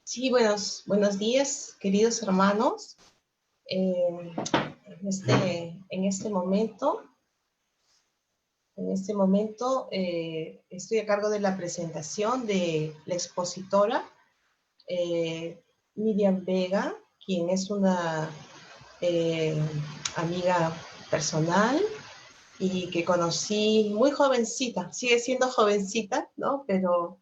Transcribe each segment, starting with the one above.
Sí, buenos días, queridos hermanos. En este momento, estoy a cargo de la presentación de la expositora Miriam Vega, quien es una eh, amiga personal y que conocí muy jovencita, sigue siendo jovencita, ¿no? Pero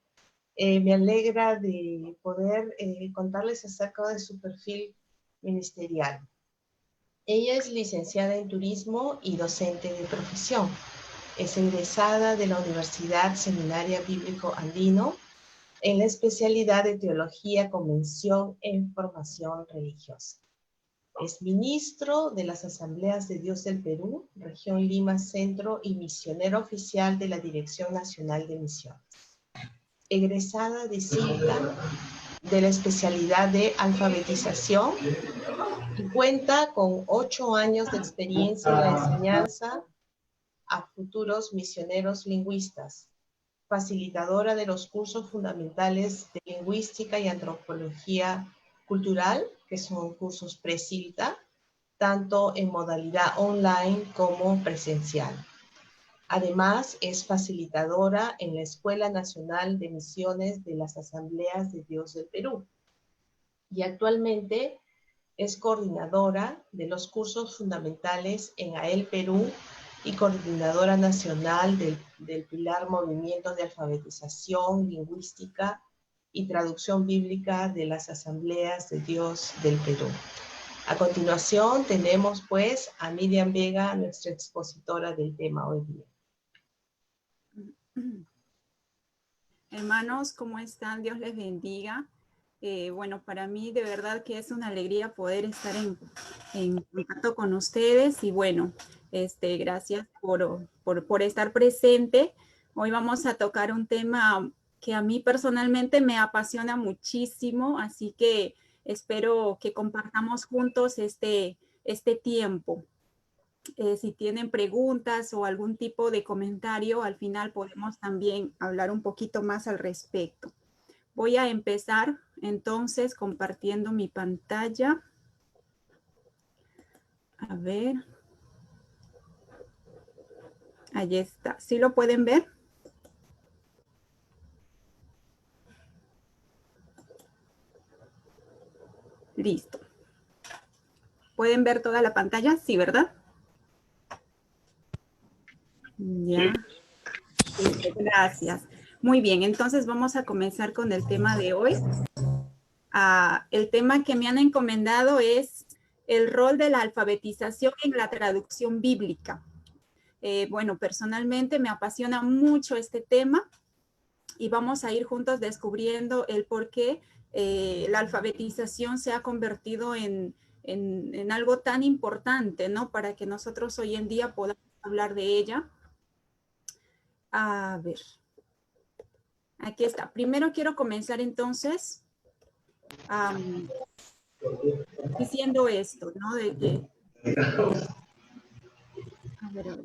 me alegra de poder contarles acerca de su perfil ministerial. Ella es licenciada en turismo y docente de profesión. Es egresada de la Universidad Seminario Bíblico Andino en la especialidad de Teología, Convención en Formación Religiosa. Es ministro de las Asambleas de Dios del Perú, Región Lima Centro y misionero oficial de la Dirección Nacional de Misiones. Egresada de CINTA de la especialidad de alfabetización y cuenta con 8 años de experiencia en la enseñanza a futuros misioneros lingüistas, facilitadora de los cursos fundamentales de lingüística y antropología cultural, que son cursos pre-CILTA, tanto en modalidad online como presencial. Además, es facilitadora en la Escuela Nacional de Misiones de las Asambleas de Dios del Perú. Y actualmente es coordinadora de los cursos fundamentales en AEL Perú y coordinadora nacional del Pilar Movimiento de Alfabetización Lingüística y Traducción Bíblica de las Asambleas de Dios del Perú. A continuación tenemos pues a Miriam Vega, nuestra expositora del tema hoy día. Hermanos, ¿cómo están? Dios les bendiga. Bueno, para mí de verdad que es una alegría poder estar en contacto con ustedes y bueno, gracias por estar presente. Hoy vamos a tocar un tema que a mí personalmente me apasiona muchísimo, así que espero que compartamos juntos este tiempo. Si tienen preguntas o algún tipo de comentario, al final podemos también hablar un poquito más al respecto. Voy a empezar entonces compartiendo mi pantalla. A ver. Ahí está. ¿Sí lo pueden ver? Listo. ¿Pueden ver toda la pantalla? Sí, ¿verdad? Ya. Gracias. Muy bien, entonces vamos a comenzar con el tema de hoy. El tema que me han encomendado es el rol de la alfabetización en la traducción bíblica. Bueno, personalmente me apasiona mucho este tema y vamos a ir juntos descubriendo el por qué la alfabetización se ha convertido en algo tan importante, ¿no? Para que nosotros hoy en día podamos hablar de ella. A ver. Aquí está. Primero quiero comenzar entonces diciendo esto, ¿no? De que... A ver.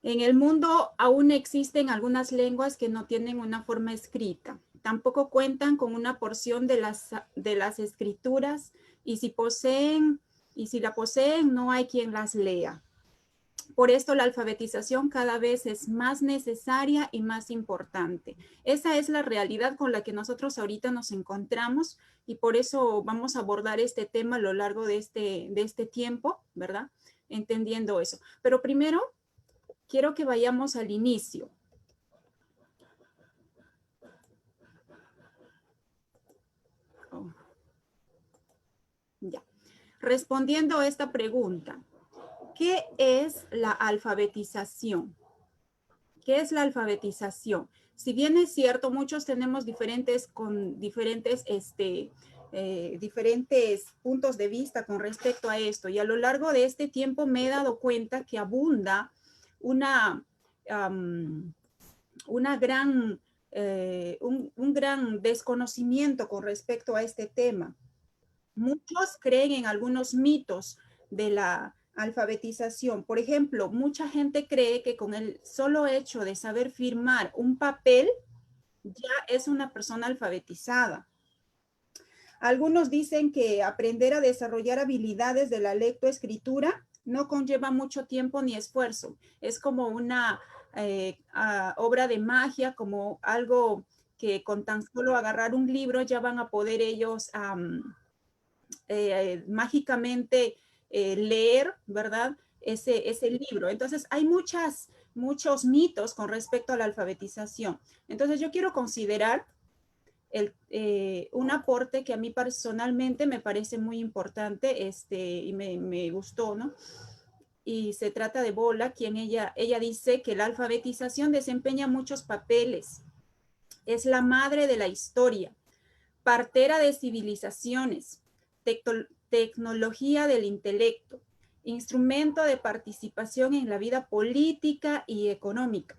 En el mundo aún existen algunas lenguas que no tienen una forma escrita. Tampoco cuentan con una porción de las escrituras y si la poseen, no hay quien las lea. Por esto la alfabetización cada vez es más necesaria y más importante. Esa es la realidad con la que nosotros ahorita nos encontramos y por eso vamos a abordar este tema a lo largo de este tiempo, ¿verdad? Entendiendo eso. Pero primero, quiero que vayamos al inicio. Oh. Ya. Respondiendo a esta pregunta, ¿qué es la alfabetización? ¿Qué es la alfabetización? Si bien es cierto, muchos tenemos diferentes puntos de vista con respecto a esto. Y a lo largo de este tiempo me he dado cuenta que abunda un gran desconocimiento con respecto a este tema. Muchos creen en algunos mitos de la alfabetización. Por ejemplo, mucha gente cree que con el solo hecho de saber firmar un papel ya es una persona alfabetizada. Algunos dicen que aprender a desarrollar habilidades de la lectoescritura no conlleva mucho tiempo ni esfuerzo. Es como una obra de magia, como algo que con tan solo agarrar un libro ya van a poder ellos mágicamente leer, ¿verdad? Ese libro. Entonces, hay muchos mitos con respecto a la alfabetización. Entonces, yo quiero considerar un aporte que a mí personalmente me parece muy importante y me gustó, ¿no? Y se trata de Bola, quien ella dice que la alfabetización desempeña muchos papeles. Es la madre de la historia, partera de civilizaciones, tecnología del intelecto, instrumento de participación en la vida política y económica.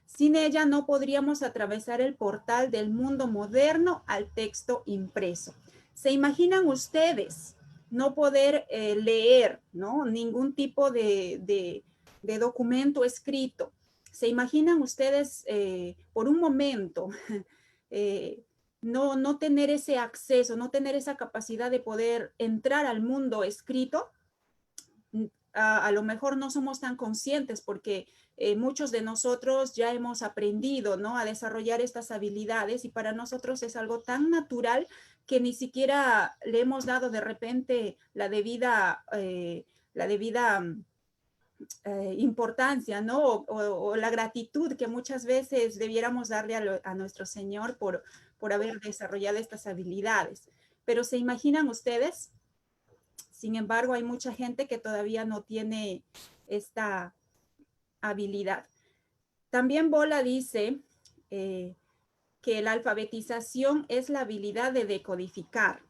Sin ella no podríamos atravesar el portal del mundo moderno al texto impreso. ¿Se imaginan ustedes no poder leer, ¿no? Ningún tipo de documento escrito? ¿Se imaginan ustedes por un momento no tener ese acceso, no tener esa capacidad de poder entrar al mundo escrito? A lo mejor no somos tan conscientes porque muchos de nosotros ya hemos aprendido, ¿no?, a desarrollar estas habilidades y para nosotros es algo tan natural que ni siquiera le hemos dado de repente la debida importancia, ¿no? O la gratitud que muchas veces debiéramos darle a nuestro Señor por haber desarrollado estas habilidades. Pero ¿se imaginan ustedes? Sin embargo, hay mucha gente que todavía no tiene esta habilidad. También Bola dice que la alfabetización es la habilidad de decodificar,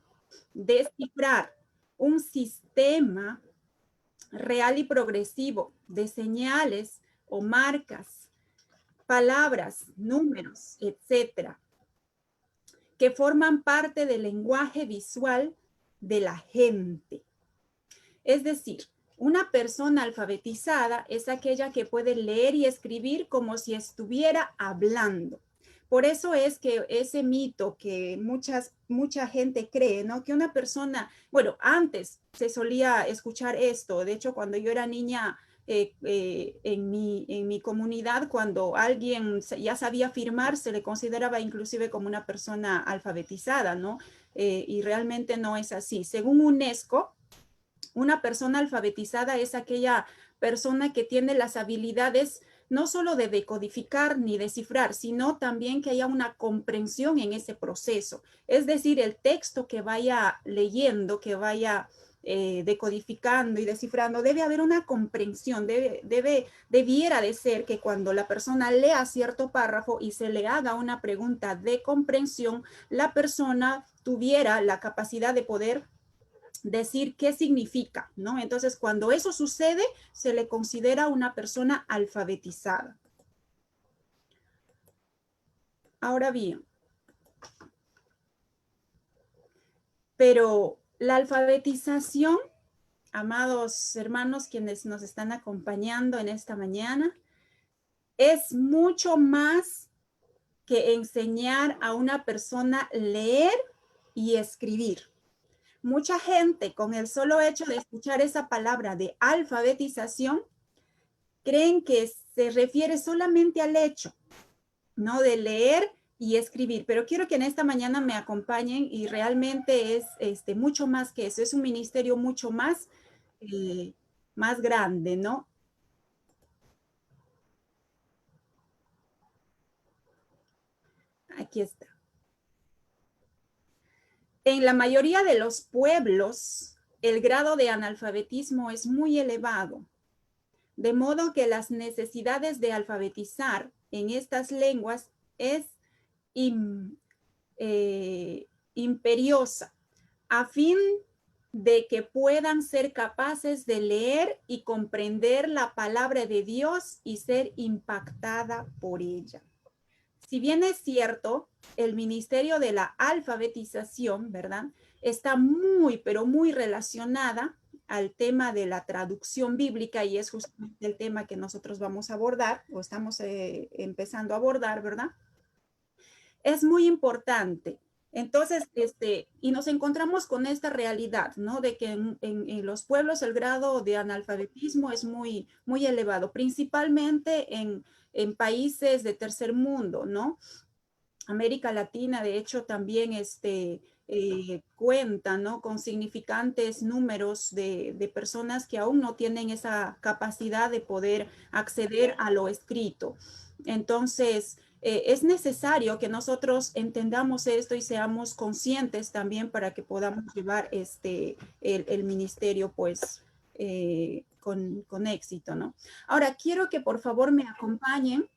descifrar un sistema real y progresivo de señales o marcas, palabras, números, etcétera, que forman parte del lenguaje visual de la gente. Es decir, una persona alfabetizada es aquella que puede leer y escribir como si estuviera hablando. Por eso es que ese mito que mucha gente cree, ¿no? Que una persona, bueno, antes se solía escuchar esto. De hecho, cuando yo era niña, en mi comunidad, cuando alguien ya sabía firmar, se le consideraba inclusive como una persona alfabetizada, ¿no? Y realmente no es así. Según UNESCO, una persona alfabetizada es aquella persona que tiene las habilidades no solo de decodificar ni descifrar, sino también que haya una comprensión en ese proceso. Es decir, el texto que vaya leyendo, que vaya decodificando y descifrando, debe haber una comprensión, debiera de ser que cuando la persona lea cierto párrafo y se le haga una pregunta de comprensión, la persona tuviera la capacidad de poder decir qué significa, ¿no? Entonces, cuando eso sucede, se le considera una persona alfabetizada. Ahora bien, pero la alfabetización, amados hermanos quienes nos están acompañando en esta mañana, es mucho más que enseñar a una persona leer y escribir. Mucha gente, con el solo hecho de escuchar esa palabra de alfabetización, creen que se refiere solamente al hecho, ¿no?, de leer y escribir. Pero quiero que en esta mañana me acompañen y realmente es mucho más que eso. Es un ministerio mucho más grande, ¿no? Aquí está. En la mayoría de los pueblos, el grado de analfabetismo es muy elevado, de modo que las necesidades de alfabetizar en estas lenguas es imperiosa, a fin de que puedan ser capaces de leer y comprender la palabra de Dios y ser impactada por ella. Si bien es cierto, el ministerio de la alfabetización, ¿verdad?, está muy, pero muy relacionada al tema de la traducción bíblica, y es justamente el tema que nosotros vamos a abordar, o estamos empezando a abordar, ¿verdad? Es muy importante. Entonces, y nos encontramos con esta realidad, ¿no? De que en los pueblos el grado de analfabetismo es muy, muy elevado, principalmente en países de tercer mundo, ¿no? América Latina, de hecho, también cuenta, ¿no? Con significantes números de personas que aún no tienen esa capacidad de poder acceder a lo escrito. Entonces, es necesario que nosotros entendamos esto y seamos conscientes también para que podamos llevar el ministerio, pues, con éxito, ¿no? Ahora, quiero que por favor me acompañen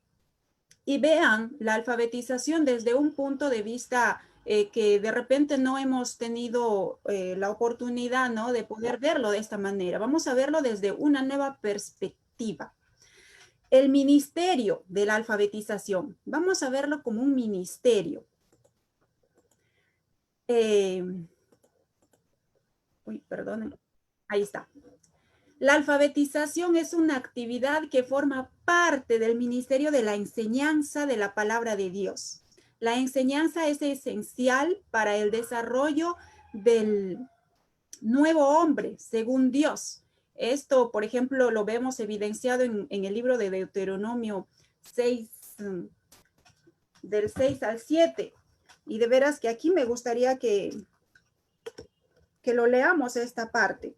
y vean la alfabetización desde un punto de vista que de repente no hemos tenido la oportunidad, ¿no? De poder verlo de esta manera. Vamos a verlo desde una nueva perspectiva. El ministerio de la alfabetización. Vamos a verlo como un ministerio. Uy, perdonen. Ahí está. La alfabetización es una actividad que forma parte del ministerio de la enseñanza de la palabra de Dios. La enseñanza es esencial para el desarrollo del nuevo hombre, según Dios. Esto, por ejemplo, lo vemos evidenciado en el libro de Deuteronomio 6, del 6 al 7. Y de veras que aquí me gustaría que lo leamos esta parte.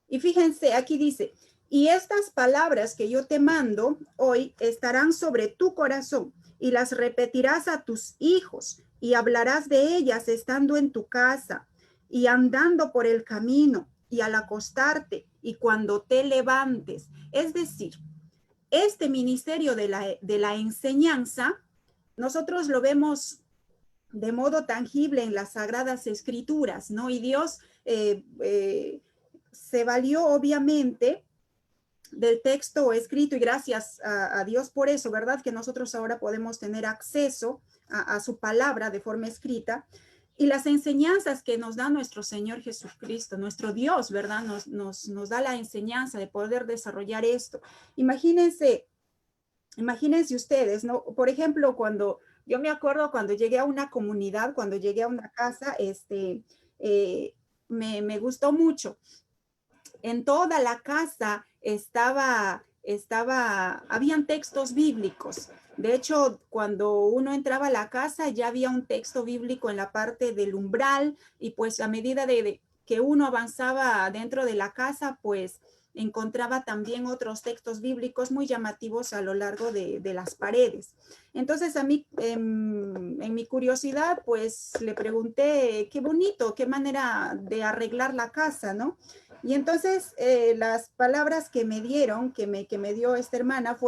Y fíjense, aquí dice, y estas palabras que yo te mando hoy estarán sobre tu corazón y las repetirás a tus hijos y hablarás de ellas estando en tu casa y andando por el camino y al acostarte y cuando te levantes. Es decir, este ministerio de la enseñanza, nosotros lo vemos de modo tangible en las Sagradas Escrituras, ¿no? Y Dios se valió obviamente del texto escrito y gracias a Dios por eso, ¿verdad? Que nosotros ahora podemos tener acceso a su palabra de forma escrita y las enseñanzas que nos da nuestro Señor Jesucristo, nuestro Dios, ¿verdad? Nos da la enseñanza de poder desarrollar esto. Imagínense ustedes, ¿no? Por ejemplo, yo me acuerdo cuando llegué a una comunidad, cuando llegué a una casa, me gustó mucho. En toda la casa habían textos bíblicos. De hecho, cuando uno entraba a la casa ya había un texto bíblico en la parte del umbral y pues a medida de que uno avanzaba dentro de la casa, pues encontraba también otros textos bíblicos muy llamativos a lo largo de las paredes. Entonces a mí, en mi curiosidad, pues le pregunté, qué bonito, qué manera de arreglar la casa, ¿no? Y entonces las palabras que me dieron, que me dio esta hermana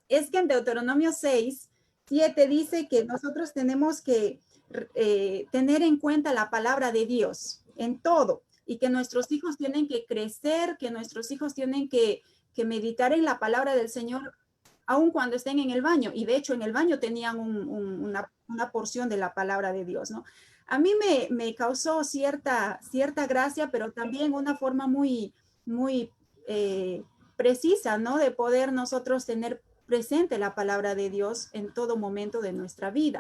es que en Deuteronomio 6, 7 dice que nosotros tenemos que tener en cuenta la palabra de Dios en todo y que nuestros hijos tienen que crecer, que nuestros hijos tienen que meditar en la palabra del Señor aun cuando estén en el baño. Y de hecho en el baño tenían una porción de la palabra de Dios, ¿no? A mí me causó cierta gracia, pero también una forma muy, muy precisa, ¿no? De poder nosotros tener presente la palabra de Dios en todo momento de nuestra vida.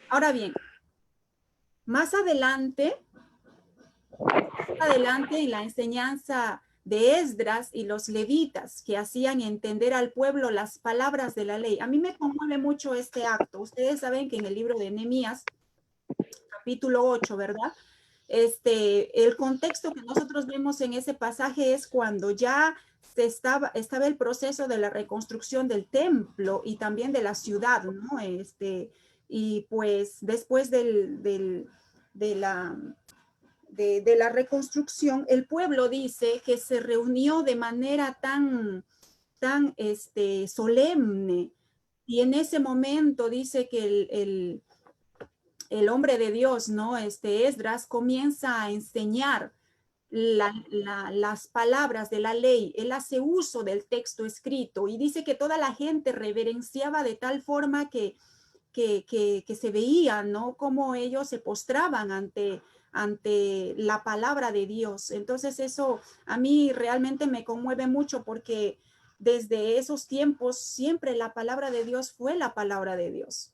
Ahora bien, más adelante en la enseñanza de Esdras y los levitas que hacían entender al pueblo las palabras de la ley. A mí me conmueve mucho este acto. Ustedes saben que en el libro de Nehemías, capítulo 8, ¿verdad? El contexto que nosotros vemos en ese pasaje es cuando ya estaba el proceso de la reconstrucción del templo y también de la ciudad, ¿no? Y pues después de la reconstrucción, el pueblo dice que se reunió de manera tan solemne, y en ese momento dice que el hombre de Dios, ¿no? Esdras comienza a enseñar las palabras de la ley. Él hace uso del texto escrito y dice que toda la gente reverenciaba de tal forma que se veía, ¿no? Cómo ellos se postraban ante ante la palabra de Dios. Entonces eso a mí realmente me conmueve mucho porque desde esos tiempos siempre la palabra de Dios fue la palabra de Dios.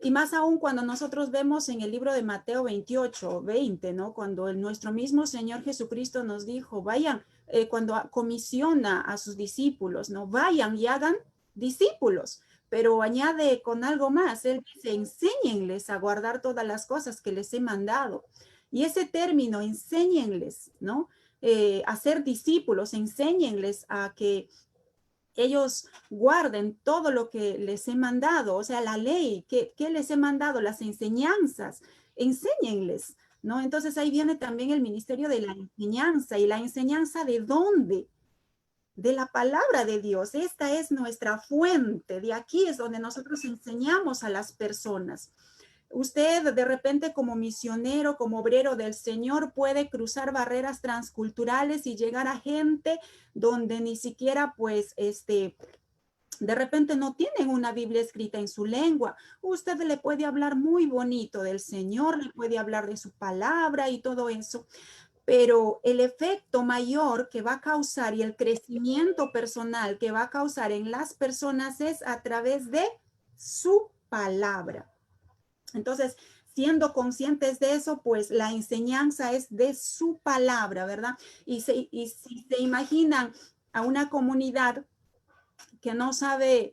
Y más aún cuando nosotros vemos en el libro de Mateo 28, 20, ¿no? Cuando nuestro mismo Señor Jesucristo nos dijo, vayan, cuando comisiona a sus discípulos, ¿no? Vayan y hagan discípulos, pero añade con algo más, Él dice, enséñenles a guardar todas las cosas que les he mandado. Y ese término, enséñenles, ¿no? A ser discípulos, enséñenles a que ellos guarden todo lo que les he mandado, o sea, la ley, que les he mandado, las enseñanzas, enséñenles, ¿no? Entonces ahí viene también el ministerio de la enseñanza. ¿Y la enseñanza de dónde? De la palabra de Dios. Esta es nuestra fuente. De aquí es donde nosotros enseñamos a las personas. Usted de repente como misionero, como obrero del Señor, puede cruzar barreras transculturales y llegar a gente donde ni siquiera pues de repente no tienen una Biblia escrita en su lengua. Usted le puede hablar muy bonito del Señor, le puede hablar de su palabra y todo eso, pero el efecto mayor que va a causar y el crecimiento personal que va a causar en las personas es a través de su palabra. Entonces, siendo conscientes de eso, pues la enseñanza es de su palabra, ¿verdad? Y si se imaginan a una comunidad que no sabe,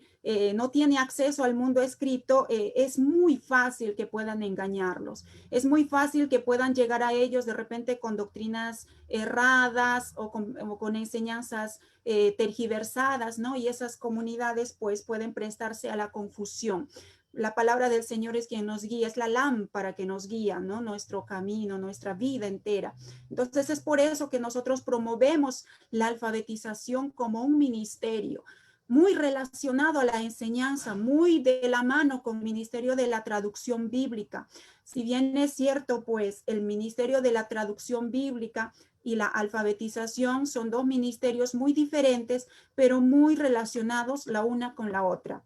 no tiene acceso al mundo escrito, es muy fácil que puedan engañarlos. Es muy fácil que puedan llegar a ellos de repente con doctrinas erradas o con enseñanzas tergiversadas, ¿no? Y esas comunidades pues pueden prestarse a la confusión. La palabra del Señor es quien nos guía, es la lámpara que nos guía, ¿no? Nuestro camino, nuestra vida entera. Entonces es por eso que nosotros promovemos la alfabetización como un ministerio muy relacionado a la enseñanza, muy de la mano con el ministerio de la traducción bíblica. Si bien es cierto, pues el ministerio de la traducción bíblica y la alfabetización son dos ministerios muy diferentes, pero muy relacionados la una con la otra.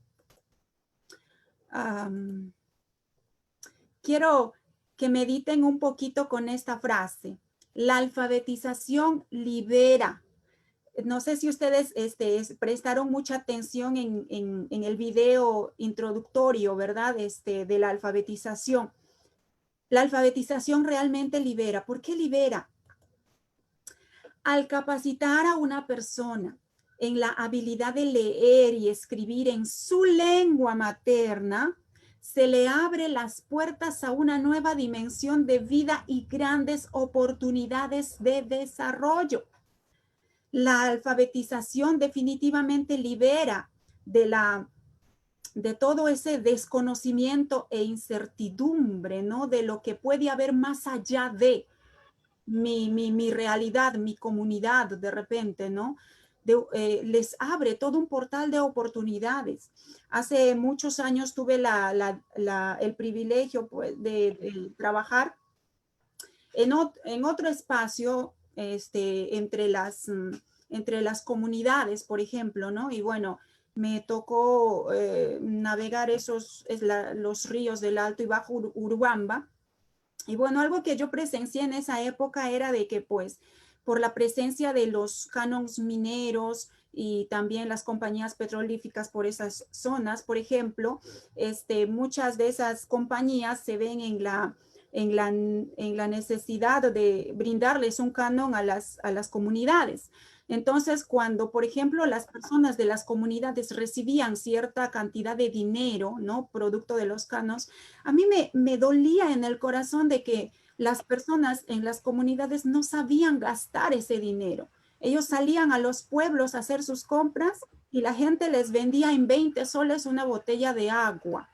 Quiero que mediten un poquito con esta frase. La alfabetización libera. No sé si ustedes prestaron mucha atención en el video introductorio, ¿verdad? De la alfabetización. La alfabetización realmente libera. ¿Por qué libera? Al capacitar a una persona en la habilidad de leer y escribir en su lengua materna, se le abre las puertas a una nueva dimensión de vida y grandes oportunidades de desarrollo. La alfabetización definitivamente libera de todo ese desconocimiento e incertidumbre, ¿no? De lo que puede haber más allá de mi realidad, mi comunidad, de repente, ¿no? Les abre todo un portal de oportunidades. Hace muchos años tuve el privilegio pues, de trabajar en otro espacio entre las comunidades, por ejemplo, ¿no? Y bueno, me tocó navegar los ríos del Alto y Bajo Urubamba. Y bueno, algo que yo presencié en esa época era de que pues por la presencia de los cánons mineros y también las compañías petrolíferas por esas zonas, por ejemplo, muchas de esas compañías se ven en la necesidad de brindarles un canon a las comunidades. Entonces, cuando, por ejemplo, las personas de las comunidades recibían cierta cantidad de dinero, ¿no? Producto de los canos, a mí me dolía en el corazón de que las personas en las comunidades no sabían gastar ese dinero. Ellos salían a los pueblos a hacer sus compras y la gente les vendía en 20 soles una botella de agua.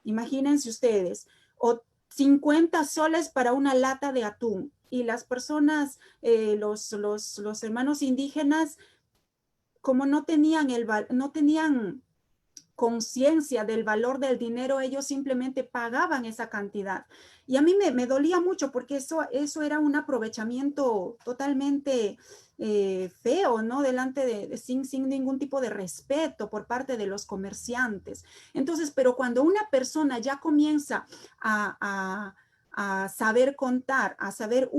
Imagínense ustedes, o 50 soles para una lata de atún. Y las personas, los hermanos indígenas, como no tenían conciencia del valor del dinero, ellos simplemente pagaban esa cantidad. Y a mí me dolía mucho porque eso era un aprovechamiento totalmente feo, ¿no? Sin ningún tipo de respeto por parte de los comerciantes. Entonces, pero cuando una persona ya comienza a a saber contar, a saber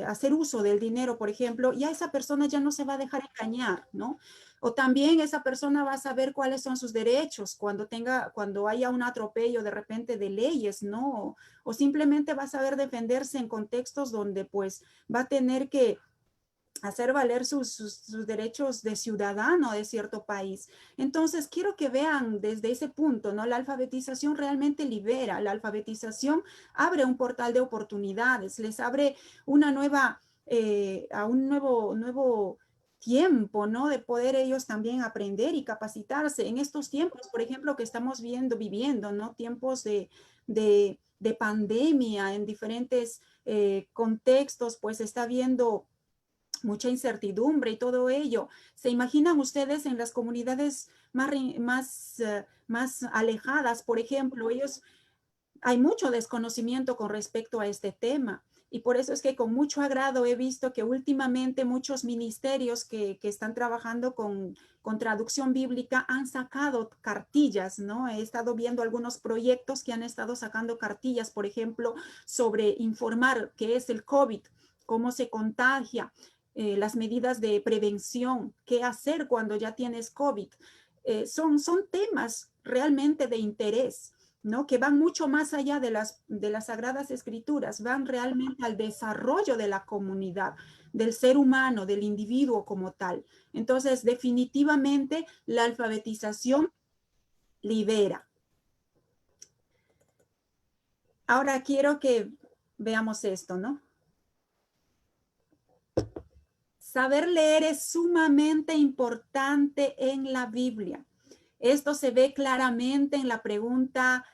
hacer uso del dinero, por ejemplo, ya esa persona ya no se va a dejar engañar, ¿no? O también esa persona va a saber cuáles son sus derechos cuando haya un atropello de repente de leyes, ¿no? O simplemente va a saber defenderse en contextos donde pues va a tener que hacer valer sus derechos de ciudadano de cierto país. Entonces, quiero que vean desde ese punto, ¿no? La alfabetización realmente libera, la alfabetización abre un portal de oportunidades, les abre una a un nuevo tiempo, ¿no? De poder ellos también aprender y capacitarse en estos tiempos, por ejemplo, que estamos viviendo, ¿no? Tiempos de pandemia en diferentes contextos, pues está viendo mucha incertidumbre y todo ello. ¿Se imaginan ustedes en las comunidades más alejadas, por ejemplo? Hay mucho desconocimiento con respecto a este tema. Y por eso es que con mucho agrado he visto que últimamente muchos ministerios que están trabajando con traducción bíblica han sacado cartillas, ¿no? He estado viendo algunos proyectos que han estado sacando cartillas, por ejemplo, sobre informar qué es el COVID, cómo se contagia, las medidas de prevención, qué hacer cuando ya tienes COVID. Son temas realmente de interés, ¿no? Que van mucho más allá de las Sagradas Escrituras, van realmente al desarrollo de la comunidad, del ser humano, del individuo como tal. Entonces, definitivamente, la alfabetización libera. Ahora quiero que veamos esto, ¿no? Saber leer es sumamente importante en la Biblia. Esto se ve claramente en la pregunta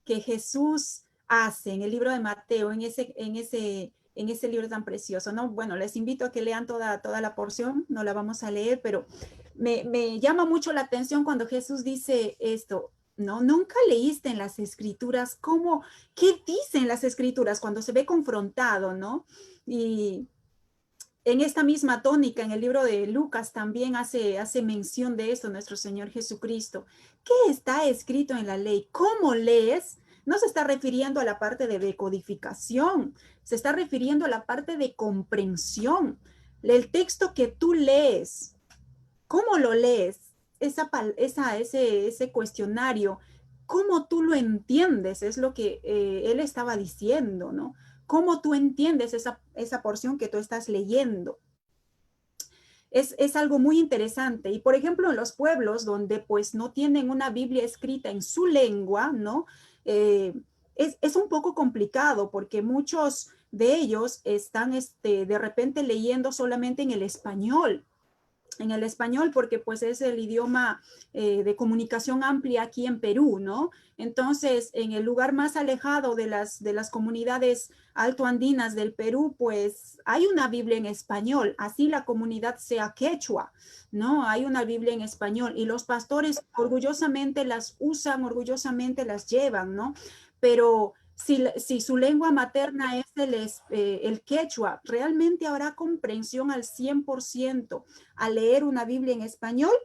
que Jesús hace en el libro de Mateo, en ese libro tan precioso, ¿no? Bueno, les invito a que lean toda la porción, no la vamos a leer, pero me llama mucho la atención cuando Jesús dice esto, ¿no? Nunca leíste en las escrituras qué dicen las escrituras cuando se ve confrontado, ¿no? Y en esta misma tónica, en el libro de Lucas también hace mención de esto nuestro Señor Jesucristo. ¿Qué está escrito en la ley? ¿Cómo lees? No se está refiriendo a la parte de decodificación, se está refiriendo a la parte de comprensión. El texto que tú lees, ¿cómo lo lees? Ese cuestionario, ¿cómo tú lo entiendes? Es lo que él estaba diciendo, ¿no? ¿Cómo tú entiendes esa porción que tú estás leyendo? Es algo muy interesante. Y por ejemplo, en los pueblos donde pues no tienen una Biblia escrita en su lengua, ¿no? Es un poco complicado porque muchos de ellos están de repente leyendo solamente en el español porque pues es el idioma de comunicación amplia aquí en Perú, ¿no? Entonces, en el lugar más alejado de las comunidades altoandinas del Perú, pues hay una Biblia en español, así la comunidad sea quechua, ¿no? Hay una Biblia en español y los pastores orgullosamente las usan, orgullosamente las llevan, ¿no? Pero si su lengua materna es el quechua, ¿realmente habrá comprensión al 100% al leer una Biblia en español?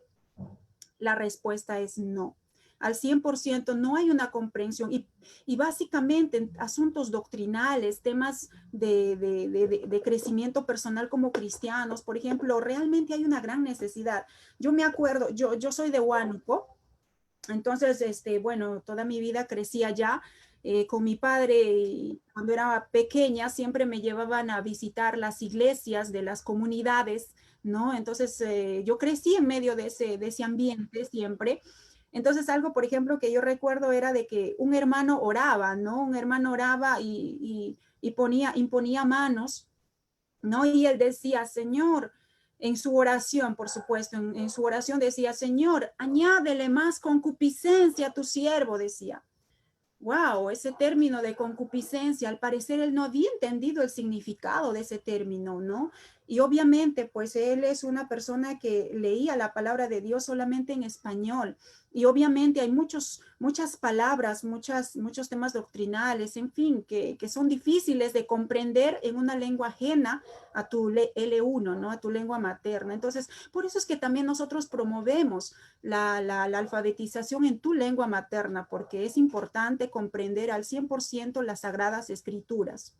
La respuesta es no. Al 100% no hay una comprensión y básicamente en asuntos doctrinales, temas de crecimiento personal como cristianos, por ejemplo, realmente hay una gran necesidad. Yo me acuerdo, yo soy de Huánuco, entonces, bueno, toda mi vida crecí allá con mi padre y cuando era pequeña siempre me llevaban a visitar las iglesias de las comunidades, ¿no? Entonces, yo crecí en medio de ese ambiente siempre. Entonces, algo, por ejemplo, que yo recuerdo era de que un hermano oraba, ¿no? Un hermano oraba y imponía manos, ¿no? Y él decía, Señor, en su oración, por supuesto, en su oración decía, Señor, añádele más concupiscencia a tu siervo, decía. Wow, ese término de concupiscencia, al parecer él no había entendido el significado de ese término, ¿no? Y obviamente, pues él es una persona que leía la palabra de Dios solamente en español. Y obviamente hay muchas palabras, muchos temas doctrinales, en fin, que son difíciles de comprender en una lengua ajena a tu L1, ¿no? A tu lengua materna. Entonces, por eso es que también nosotros promovemos la alfabetización en tu lengua materna, porque es importante comprender al 100% las Sagradas Escrituras.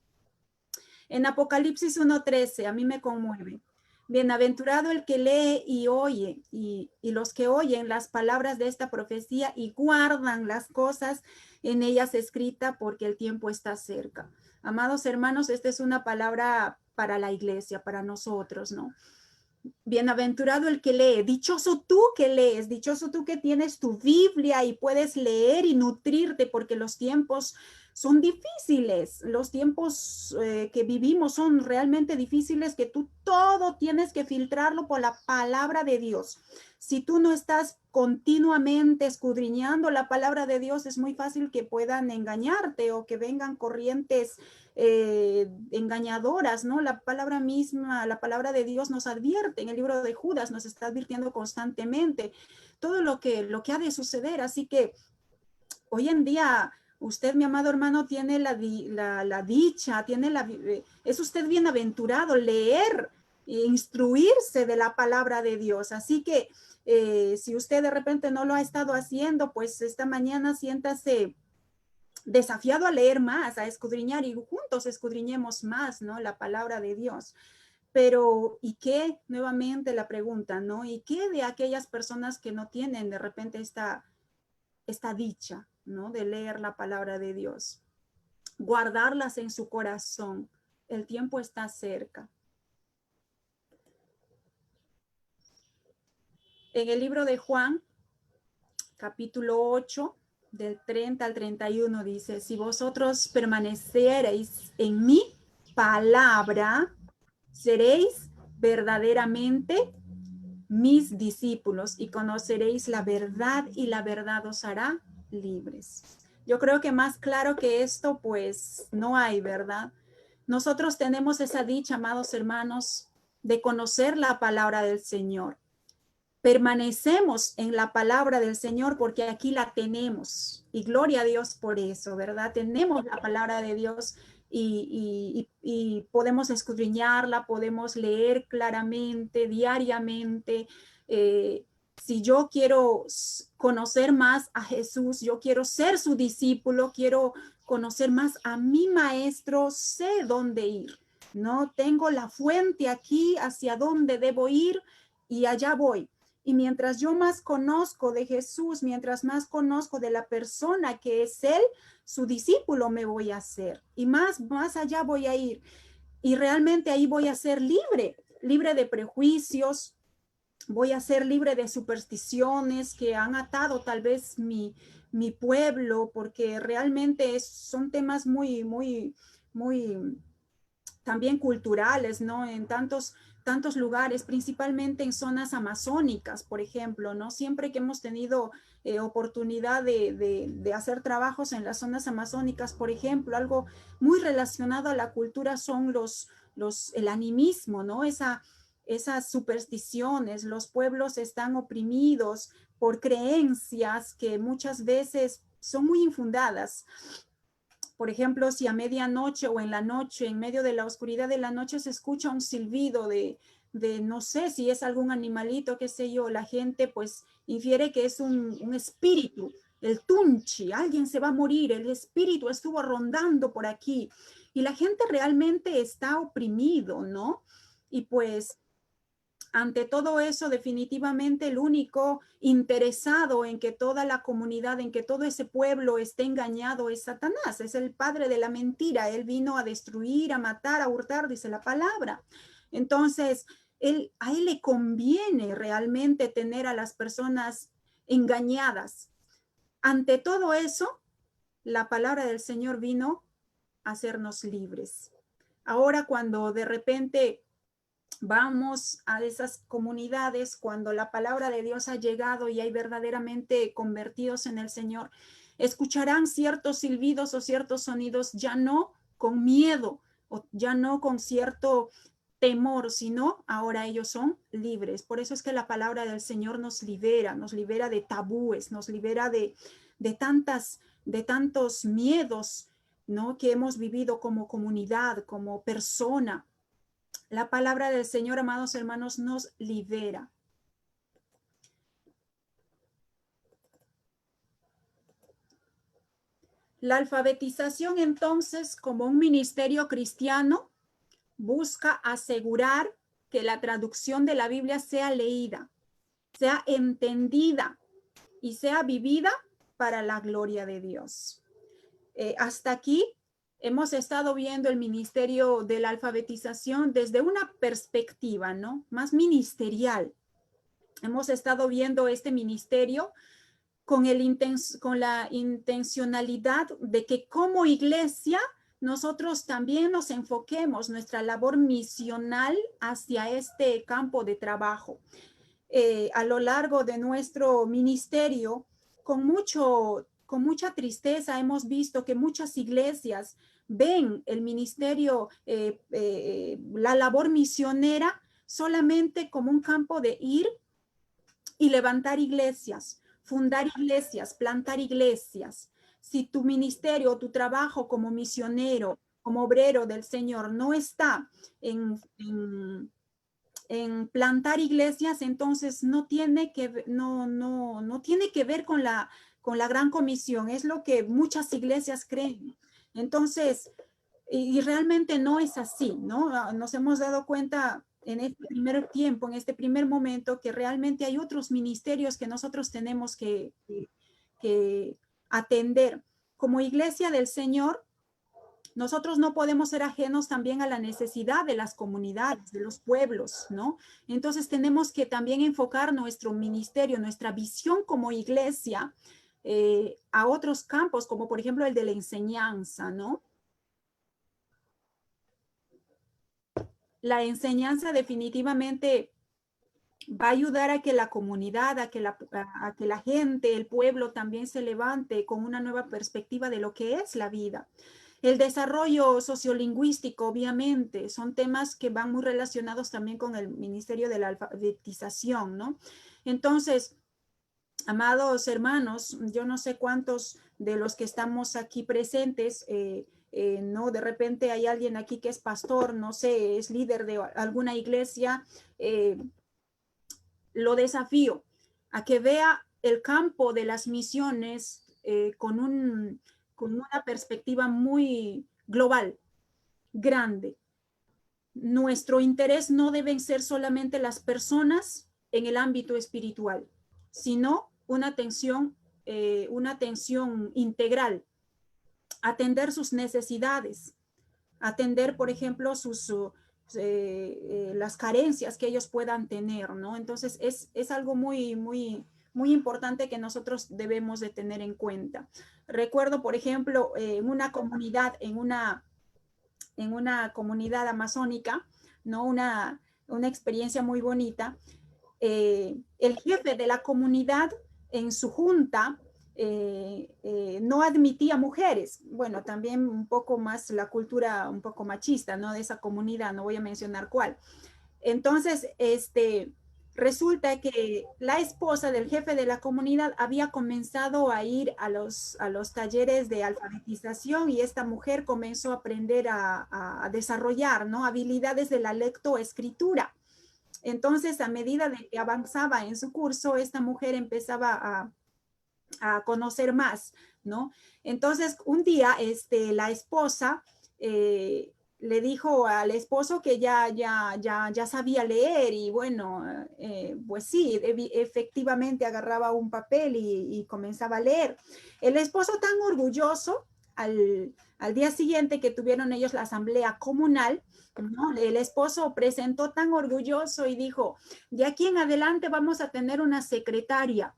En Apocalipsis 1:13, a mí me conmueve. Bienaventurado el que lee y oye, y los que oyen las palabras de esta profecía y guardan las cosas en ellas escritas, porque el tiempo está cerca. Amados hermanos, esta es una palabra para la iglesia, para nosotros, ¿no? Bienaventurado el que lee, dichoso tú que lees, dichoso tú que tienes tu Biblia y puedes leer y nutrirte, porque los tiempos son difíciles, los tiempos que vivimos son realmente difíciles, que tú todo tienes que filtrarlo por la palabra de Dios. Si tú no estás continuamente escudriñando la palabra de Dios, es muy fácil que puedan engañarte o que vengan corrientes engañadoras, ¿no? La palabra misma, la palabra de Dios nos advierte, en el libro de Judas nos está advirtiendo constantemente todo lo que ha de suceder. Así que hoy en día usted, mi amado hermano, tiene la dicha, es usted bienaventurado leer e instruirse de la palabra de Dios. Así que si usted de repente no lo ha estado haciendo, pues esta mañana siéntase desafiado a leer más, a escudriñar, y juntos escudriñemos más, ¿no? La palabra de Dios. Pero, ¿y qué? Nuevamente la pregunta, ¿no? ¿Y qué de aquellas personas que no tienen de repente esta dicha, ¿no? De leer la palabra de Dios, guardarlas en su corazón? El tiempo está cerca. En el libro de Juan, capítulo 8, del 30 al 31, dice: si vosotros permaneciereis en mi palabra, seréis verdaderamente mis discípulos y conoceréis la verdad, y la verdad os hará libres. Yo creo que más claro que esto, pues no hay, ¿verdad? Nosotros tenemos esa dicha, amados hermanos, de conocer la palabra del Señor. Permanecemos en la palabra del Señor porque aquí la tenemos, y gloria a Dios por eso, ¿verdad? Tenemos la palabra de Dios y podemos escudriñarla, podemos leer claramente, diariamente. Si yo quiero conocer más a Jesús, yo quiero ser su discípulo, quiero conocer más a mi maestro, sé dónde ir, ¿no? Tengo la fuente aquí, hacia dónde debo ir, y allá voy. Y mientras yo más conozco de Jesús, mientras más conozco de la persona que es Él, su discípulo me voy a hacer. Y más allá voy a ir. Y realmente ahí voy a ser libre de prejuicios, voy a ser libre de supersticiones que han atado tal vez mi pueblo, porque realmente son temas muy también culturales, ¿no? En tantos lugares, principalmente en zonas amazónicas, por ejemplo, ¿no? Siempre que hemos tenido oportunidad de hacer trabajos en las zonas amazónicas, por ejemplo, algo muy relacionado a la cultura son el animismo, ¿no? Esas supersticiones. Los pueblos están oprimidos por creencias que muchas veces son muy infundadas. Por ejemplo, si a medianoche o en la noche, en medio de la oscuridad de la noche, se escucha un silbido de no sé si es algún animalito, qué sé yo, la gente pues infiere que es un espíritu, el tunchi, alguien se va a morir, el espíritu estuvo rondando por aquí, y la gente realmente está oprimido, ¿no? Y pues ante todo eso, definitivamente el único interesado en que toda la comunidad, en que todo ese pueblo esté engañado es Satanás, es el padre de la mentira. Él vino a destruir, a matar, a hurtar, dice la palabra. Entonces, a él le conviene realmente tener a las personas engañadas. Ante todo eso, la palabra del Señor vino a hacernos libres. Ahora, cuando de repente vamos a esas comunidades, cuando la palabra de Dios ha llegado y hay verdaderamente convertidos en el Señor, escucharán ciertos silbidos o ciertos sonidos, ya no con miedo, o ya no con cierto temor, sino ahora ellos son libres. Por eso es que la palabra del Señor nos libera de tabúes, nos libera de tantos miedos, ¿no?, que hemos vivido como comunidad, como persona. La palabra del Señor, amados hermanos, nos libera. La alfabetización, entonces, como un ministerio cristiano, busca asegurar que la traducción de la Biblia sea leída, sea entendida y sea vivida para la gloria de Dios. Hasta aquí hemos estado viendo el ministerio de la alfabetización desde una perspectiva, ¿no?, más ministerial. Hemos estado viendo este ministerio con la intencionalidad de que como iglesia nosotros también nos enfoquemos nuestra labor misional hacia este campo de trabajo. A lo largo de nuestro ministerio, con mucha tristeza hemos visto que muchas iglesias ven el ministerio, la labor misionera solamente como un campo de ir y levantar iglesias, fundar iglesias, plantar iglesias. Si tu ministerio o tu trabajo como misionero, como obrero del Señor no está en plantar iglesias, entonces no tiene que ver con la gran comisión. Es lo que muchas iglesias creen. Entonces, y realmente no es así, ¿no? Nos hemos dado cuenta en este primer tiempo, en este primer momento, que realmente hay otros ministerios que nosotros tenemos que atender. Como iglesia del Señor, nosotros no podemos ser ajenos también a la necesidad de las comunidades, de los pueblos, ¿no? Entonces tenemos que también enfocar nuestro ministerio, nuestra visión como iglesia a otros campos, como por ejemplo el de la enseñanza, ¿no? La enseñanza definitivamente va a ayudar a que la comunidad, a que la gente, el pueblo también se levante con una nueva perspectiva de lo que es la vida. El desarrollo sociolingüístico, obviamente, son temas que van muy relacionados también con el ministerio de la alfabetización, ¿no? Entonces, amados hermanos, yo no sé cuántos de los que estamos aquí presentes, no, de repente hay alguien aquí que es pastor, no sé, es líder de alguna iglesia, lo desafío a que vea el campo de las misiones con una perspectiva muy global, grande. Nuestro interés no deben ser solamente las personas en el ámbito espiritual, sino una atención integral, atender sus necesidades, atender, por ejemplo, las carencias que ellos puedan tener, ¿no? Entonces, es algo muy, muy, muy importante que nosotros debemos de tener en cuenta. Recuerdo, por ejemplo, en una comunidad amazónica, ¿no? Una experiencia muy bonita. El jefe de la comunidad en su junta no admitía mujeres. Bueno, también un poco más la cultura un poco machista, ¿no?, de esa comunidad, no voy a mencionar cuál. Entonces, resulta que la esposa del jefe de la comunidad había comenzado a ir a los talleres de alfabetización y esta mujer comenzó a aprender a desarrollar, ¿no?, habilidades de la lectoescritura. Entonces, a medida de que avanzaba en su curso, esta mujer empezaba a conocer más, ¿no? Entonces, un día, la esposa le dijo al esposo que ya sabía leer y bueno, pues sí, efectivamente agarraba un papel y comenzaba a leer. El esposo tan orgulloso, al día siguiente que tuvieron ellos la asamblea comunal, ¿no?, el esposo presentó tan orgulloso y dijo, de aquí en adelante vamos a tener una secretaria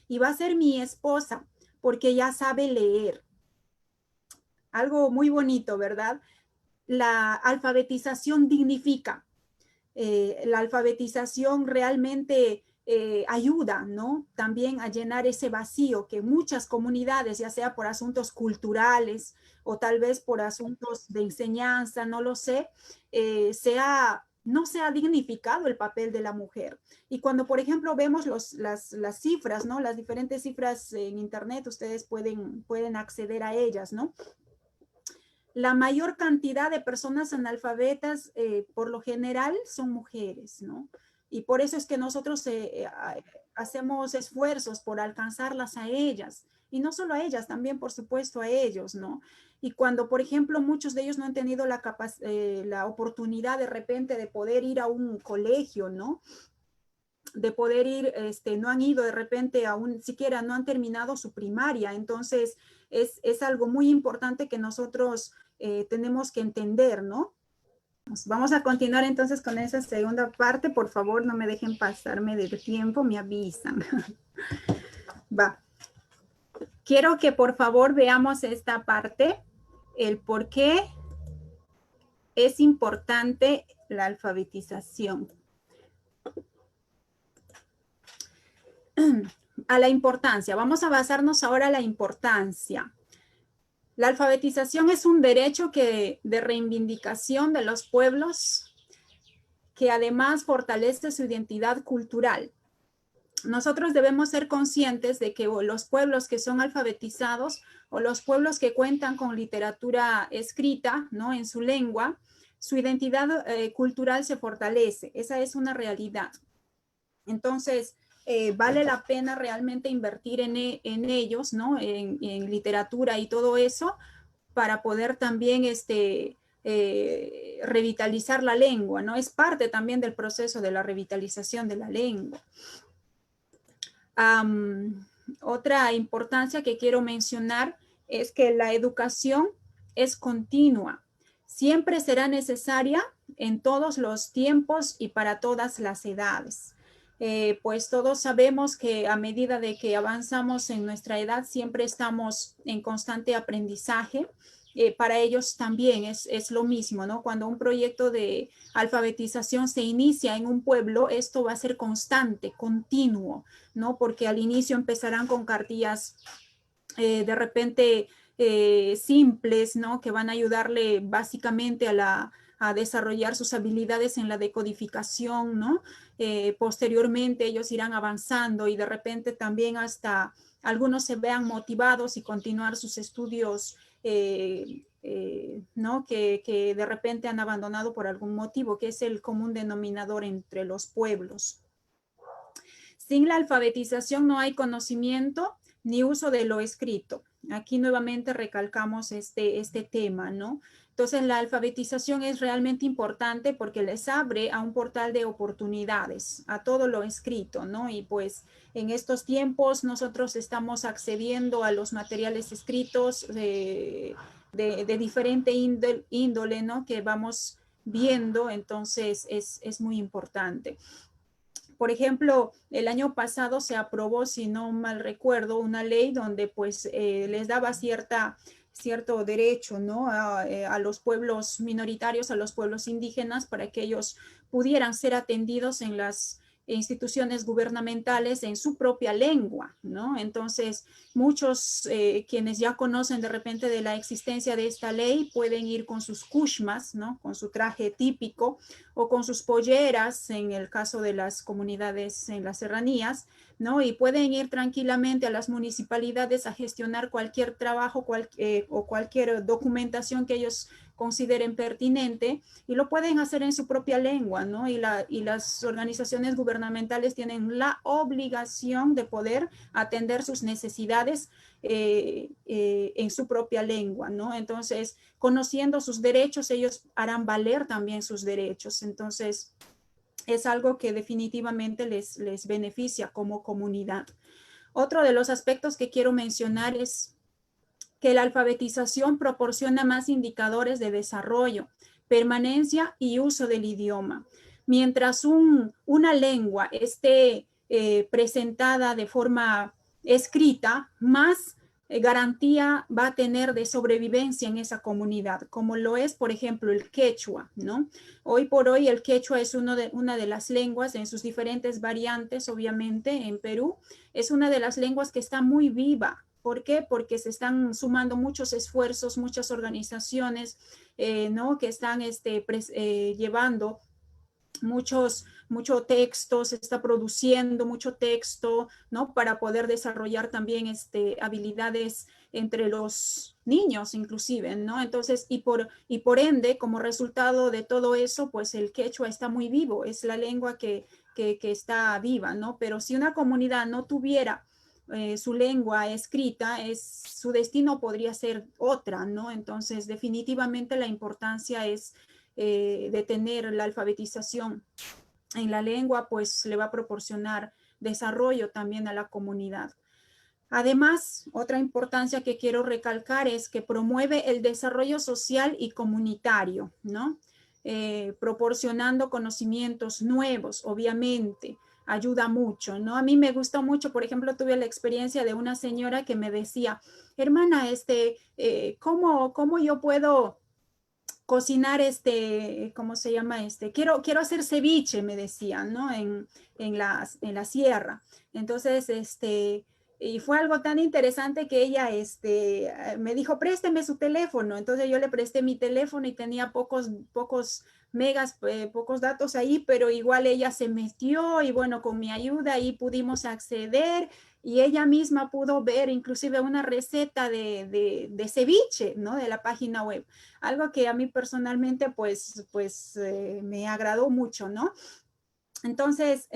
y va a ser mi esposa porque ya sabe leer. Algo muy bonito, ¿verdad? La alfabetización dignifica. La alfabetización realmente ayuda, ¿no?, también a llenar ese vacío que muchas comunidades, ya sea por asuntos culturales o tal vez por asuntos de enseñanza, no lo sé, se ha no se ha dignificado el papel de la mujer. Y cuando, por ejemplo, vemos las cifras, ¿no? Las diferentes cifras en internet, ustedes pueden acceder a ellas, ¿no? La mayor cantidad de personas analfabetas, por lo general, son mujeres, ¿no? Y por eso es que nosotros hacemos esfuerzos por alcanzarlas a ellas. Y no solo a ellas, también, por supuesto, a ellos, ¿no? Y cuando, por ejemplo, muchos de ellos no han tenido la oportunidad de repente de poder ir a un colegio, ¿no? De poder ir, no han ido de repente aún, siquiera no han terminado su primaria. Entonces, es algo muy importante que nosotros tenemos que entender, ¿no? Vamos a continuar entonces con esa segunda parte. Por favor, no me dejen pasarme del tiempo, me avisan. Va. Quiero que por favor veamos esta parte, el por qué es importante la alfabetización. A la importancia. Vamos a basarnos ahora en la importancia. La alfabetización es un derecho de reivindicación de los pueblos que además fortalece su identidad cultural. Nosotros debemos ser conscientes de que los pueblos que son alfabetizados o los pueblos que cuentan con literatura escrita, ¿no? En su lengua, su identidad cultural se fortalece. Esa es una realidad. Entonces, vale la pena realmente invertir en ellos, ¿no? En literatura y todo eso, para poder también revitalizar la lengua, ¿no? Es parte también del proceso de la revitalización de la lengua. Otra importancia que quiero mencionar es que la educación es continua. Siempre será necesaria en todos los tiempos y para todas las edades. Pues todos sabemos que a medida de que avanzamos en nuestra edad, siempre estamos en constante aprendizaje. Para ellos también es lo mismo, ¿no? Cuando un proyecto de alfabetización se inicia en un pueblo, esto va a ser constante, continuo, ¿no? Porque al inicio empezarán con cartillas de repente simples, ¿no? Que van a ayudarle básicamente a desarrollar sus habilidades en la decodificación, ¿no? Posteriormente ellos irán avanzando y de repente también hasta algunos se vean motivados y continuar sus estudios, ¿no? Que de repente han abandonado por algún motivo, que es el común denominador entre los pueblos. Sin la alfabetización no hay conocimiento ni uso de lo escrito. Aquí nuevamente recalcamos este tema, ¿no? Entonces, la alfabetización es realmente importante porque les abre a un portal de oportunidades, a todo lo escrito, ¿no? Y pues en estos tiempos nosotros estamos accediendo a los materiales escritos de diferente índole, ¿no? Que vamos viendo, entonces es muy importante. Por ejemplo, el año pasado se aprobó, si no mal recuerdo, una ley donde pues les daba cierto derecho, ¿no? A los pueblos minoritarios, a los pueblos indígenas, para que ellos pudieran ser atendidos en las instituciones gubernamentales en su propia lengua, ¿no? Entonces, muchos quienes ya conocen de repente de la existencia de esta ley pueden ir con sus kushmas, ¿no? Con su traje típico o con sus polleras en el caso de las comunidades en las serranías, ¿no? Y pueden ir tranquilamente a las municipalidades a gestionar cualquier trabajo o cualquier documentación que ellos consideren pertinente y lo pueden hacer en su propia lengua, ¿no? Y las organizaciones gubernamentales tienen la obligación de poder atender sus necesidades en su propia lengua, ¿no? Entonces, conociendo sus derechos, ellos harán valer también sus derechos. Entonces, es algo que definitivamente les beneficia como comunidad. Otro de los aspectos que quiero mencionar es que la alfabetización proporciona más indicadores de desarrollo, permanencia y uso del idioma. Mientras una lengua esté presentada de forma escrita, más garantía va a tener de sobrevivencia en esa comunidad, como lo es, por ejemplo, el quechua, ¿no? Hoy por hoy el quechua es una de las lenguas en sus diferentes variantes, obviamente, en Perú, es una de las lenguas que está muy viva. ¿Por qué? Porque se están sumando muchos esfuerzos, muchas organizaciones, ¿no? Que están llevando mucho texto, se está produciendo mucho texto, ¿no? Para poder desarrollar también habilidades entre los niños inclusive, ¿no? Entonces, y por ende, como resultado de todo eso, pues el quechua está muy vivo, es la lengua que está viva, ¿no? Pero si una comunidad no tuviera su lengua escrita, su destino podría ser otra, ¿no? Entonces, definitivamente la importancia es de tener la alfabetización en la lengua, pues le va a proporcionar desarrollo también a la comunidad. Además, otra importancia que quiero recalcar es que promueve el desarrollo social y comunitario, ¿no? Proporcionando conocimientos nuevos, obviamente, ayuda mucho, ¿no? A mí me gustó mucho, por ejemplo, tuve la experiencia de una señora que me decía, hermana, ¿cómo yo puedo cocinar ¿cómo se llama? Quiero hacer ceviche, me decían, ¿no? En la sierra. Entonces, y fue algo tan interesante que ella, me dijo, présteme su teléfono. Entonces yo le presté mi teléfono y tenía pocos megas, pocos datos ahí, pero igual ella se metió y bueno, con mi ayuda ahí pudimos acceder y ella misma pudo ver inclusive una receta de ceviche, ¿no? De la página web. Algo que a mí personalmente me agradó mucho, ¿no? Entonces,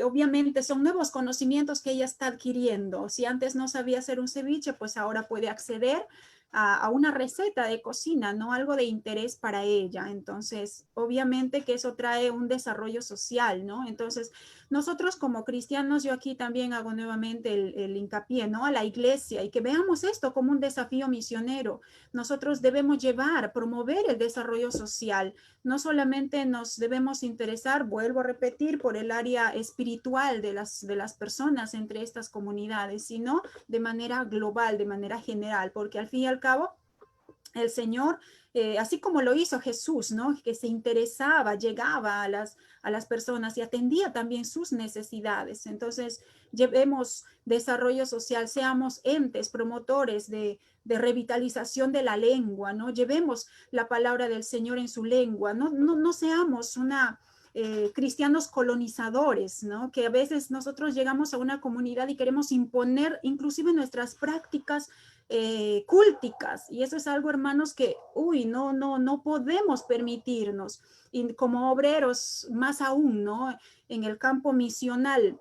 obviamente son nuevos conocimientos que ella está adquiriendo. Si antes no sabía hacer un ceviche, pues ahora puede acceder a una receta de cocina, ¿no? Algo de interés para ella. Entonces, obviamente que eso trae un desarrollo social, ¿no? Entonces, nosotros como cristianos, yo aquí también hago nuevamente el hincapié, ¿no? A la iglesia y que veamos esto como un desafío misionero. Nosotros debemos promover el desarrollo social. No solamente nos debemos interesar, vuelvo a repetir, por el área espiritual de las personas entre estas comunidades, sino de manera global, de manera general, porque al fin y al cabo, el Señor, así como lo hizo Jesús, ¿no? Que se interesaba, llegaba a las personas y atendía también sus necesidades. Entonces, llevemos desarrollo social, seamos entes promotores de revitalización de la lengua, ¿no? Llevemos la palabra del Señor en su lengua, no seamos cristianos colonizadores, ¿no? Que a veces nosotros llegamos a una comunidad y queremos imponer inclusive nuestras prácticas cúlticas, y eso es algo, hermanos, que, no podemos permitirnos, y como obreros más aún, ¿no? En el campo misional,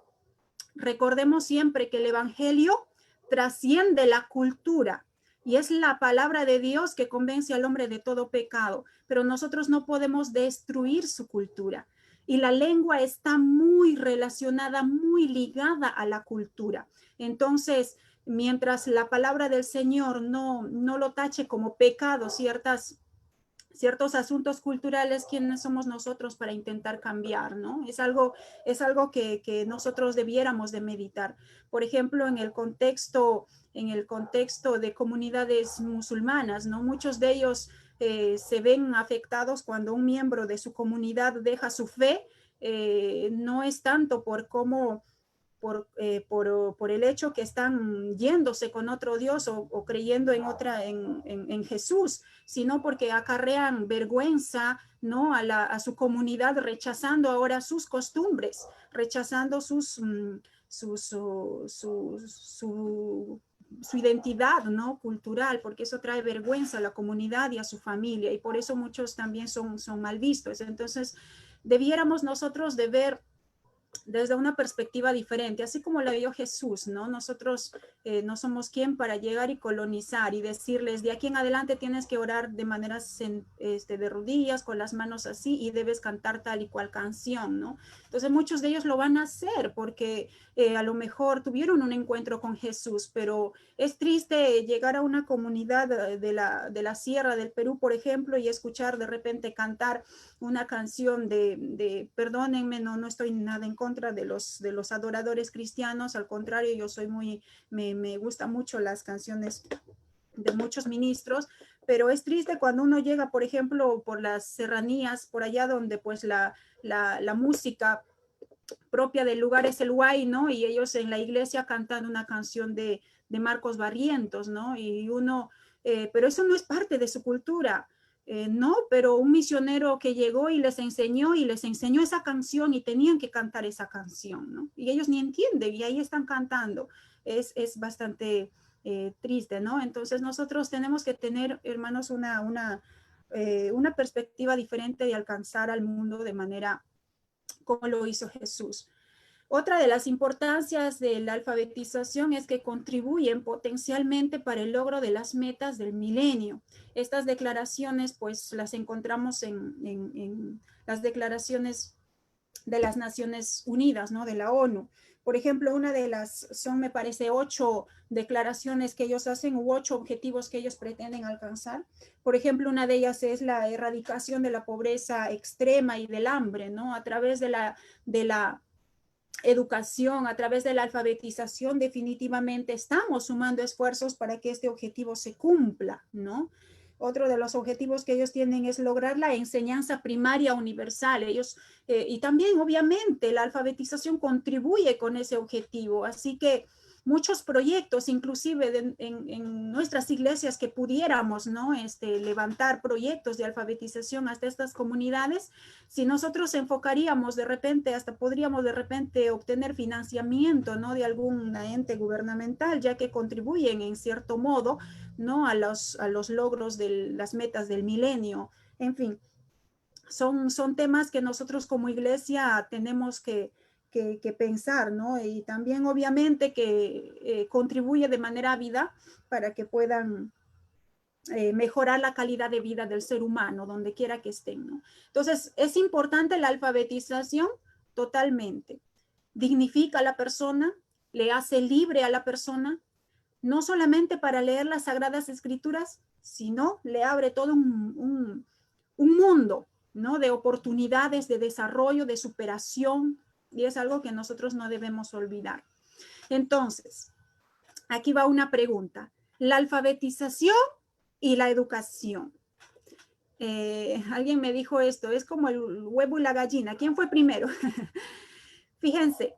recordemos siempre que el evangelio trasciende la cultura, y es la palabra de Dios que convence al hombre de todo pecado, pero nosotros no podemos destruir su cultura. Y la lengua está muy relacionada, muy ligada a la cultura. Entonces, mientras la palabra del Señor no lo tache como pecado, ciertos asuntos culturales, ¿quiénes somos nosotros para intentar cambiar, no? Es algo que nosotros debiéramos de meditar. Por ejemplo, en el contexto de comunidades musulmanas, ¿no? Muchos de ellos se ven afectados cuando un miembro de su comunidad deja su fe, no es tanto por cómo por el hecho que están yéndose con otro Dios o creyendo en Jesús, sino porque acarrean vergüenza, ¿no? A su comunidad, rechazando ahora sus costumbres, rechazando su identidad, ¿no? Cultural, porque eso trae vergüenza a la comunidad y a su familia, y por eso muchos también son mal vistos. Entonces, debiéramos nosotros de ver desde una perspectiva diferente, así como lo vio Jesús, ¿no? Nosotros no somos quien para llegar y colonizar y decirles, de aquí en adelante tienes que orar de manera de rodillas, con las manos así, y debes cantar tal y cual canción, ¿no? Entonces muchos de ellos lo van a hacer porque a lo mejor tuvieron un encuentro con Jesús, pero es triste llegar a una comunidad de la Sierra del Perú, por ejemplo, y escuchar de repente cantar una canción perdónenme, no estoy nada en contra de los adoradores cristianos, al contrario, yo soy me gusta mucho las canciones de muchos ministros, pero es triste cuando uno llega, por ejemplo, por las serranías, por allá donde pues la música propia del lugar es el huay, ¿no? Y ellos en la iglesia cantan una canción de Marcos Barrientos, ¿no? Y pero eso no es parte de su cultura. no, pero un misionero que llegó y les enseñó esa canción y tenían que cantar esa canción, ¿no? Y ellos ni entienden y ahí están cantando. Es bastante triste, ¿no? Entonces nosotros tenemos que tener, hermanos, una perspectiva diferente de alcanzar al mundo de manera como lo hizo Jesús. Otra de las importancias de la alfabetización es que contribuyen potencialmente para el logro de las metas del milenio. Estas declaraciones, pues, las encontramos en las declaraciones de las Naciones Unidas, ¿no? De la ONU. Por ejemplo, una de las, son, me parece, 8 declaraciones que ellos hacen u 8 objetivos que ellos pretenden alcanzar. Por ejemplo, una de ellas es la erradicación de la pobreza extrema y del hambre, ¿no? A través de la educación, a través de la alfabetización, definitivamente estamos sumando esfuerzos para que este objetivo se cumpla, ¿no? Otro de los objetivos que ellos tienen es lograr la enseñanza primaria universal. Ellos, y también, obviamente, la alfabetización contribuye con ese objetivo. Así que muchos proyectos, inclusive en nuestras iglesias que pudiéramos, ¿no? Levantar proyectos de alfabetización hasta estas comunidades, si nosotros enfocaríamos de repente, hasta podríamos de repente obtener financiamiento, ¿no? De algún ente gubernamental, ya que contribuyen en cierto modo, ¿no? A los logros de las metas del milenio. En fin, son temas que nosotros como iglesia tenemos que pensar, ¿no? Y también obviamente que contribuye de manera ávida para que puedan mejorar la calidad de vida del ser humano, donde quiera que estén, ¿no? Entonces, es importante la alfabetización totalmente. Dignifica a la persona, le hace libre a la persona, no solamente para leer las Sagradas Escrituras, sino le abre todo un mundo, ¿no? De oportunidades, de desarrollo, de superación, y es algo que nosotros no debemos olvidar. Entonces, aquí va una pregunta. ¿La alfabetización y la educación? Alguien me dijo esto, es como el huevo y la gallina. ¿Quién fue primero? Fíjense,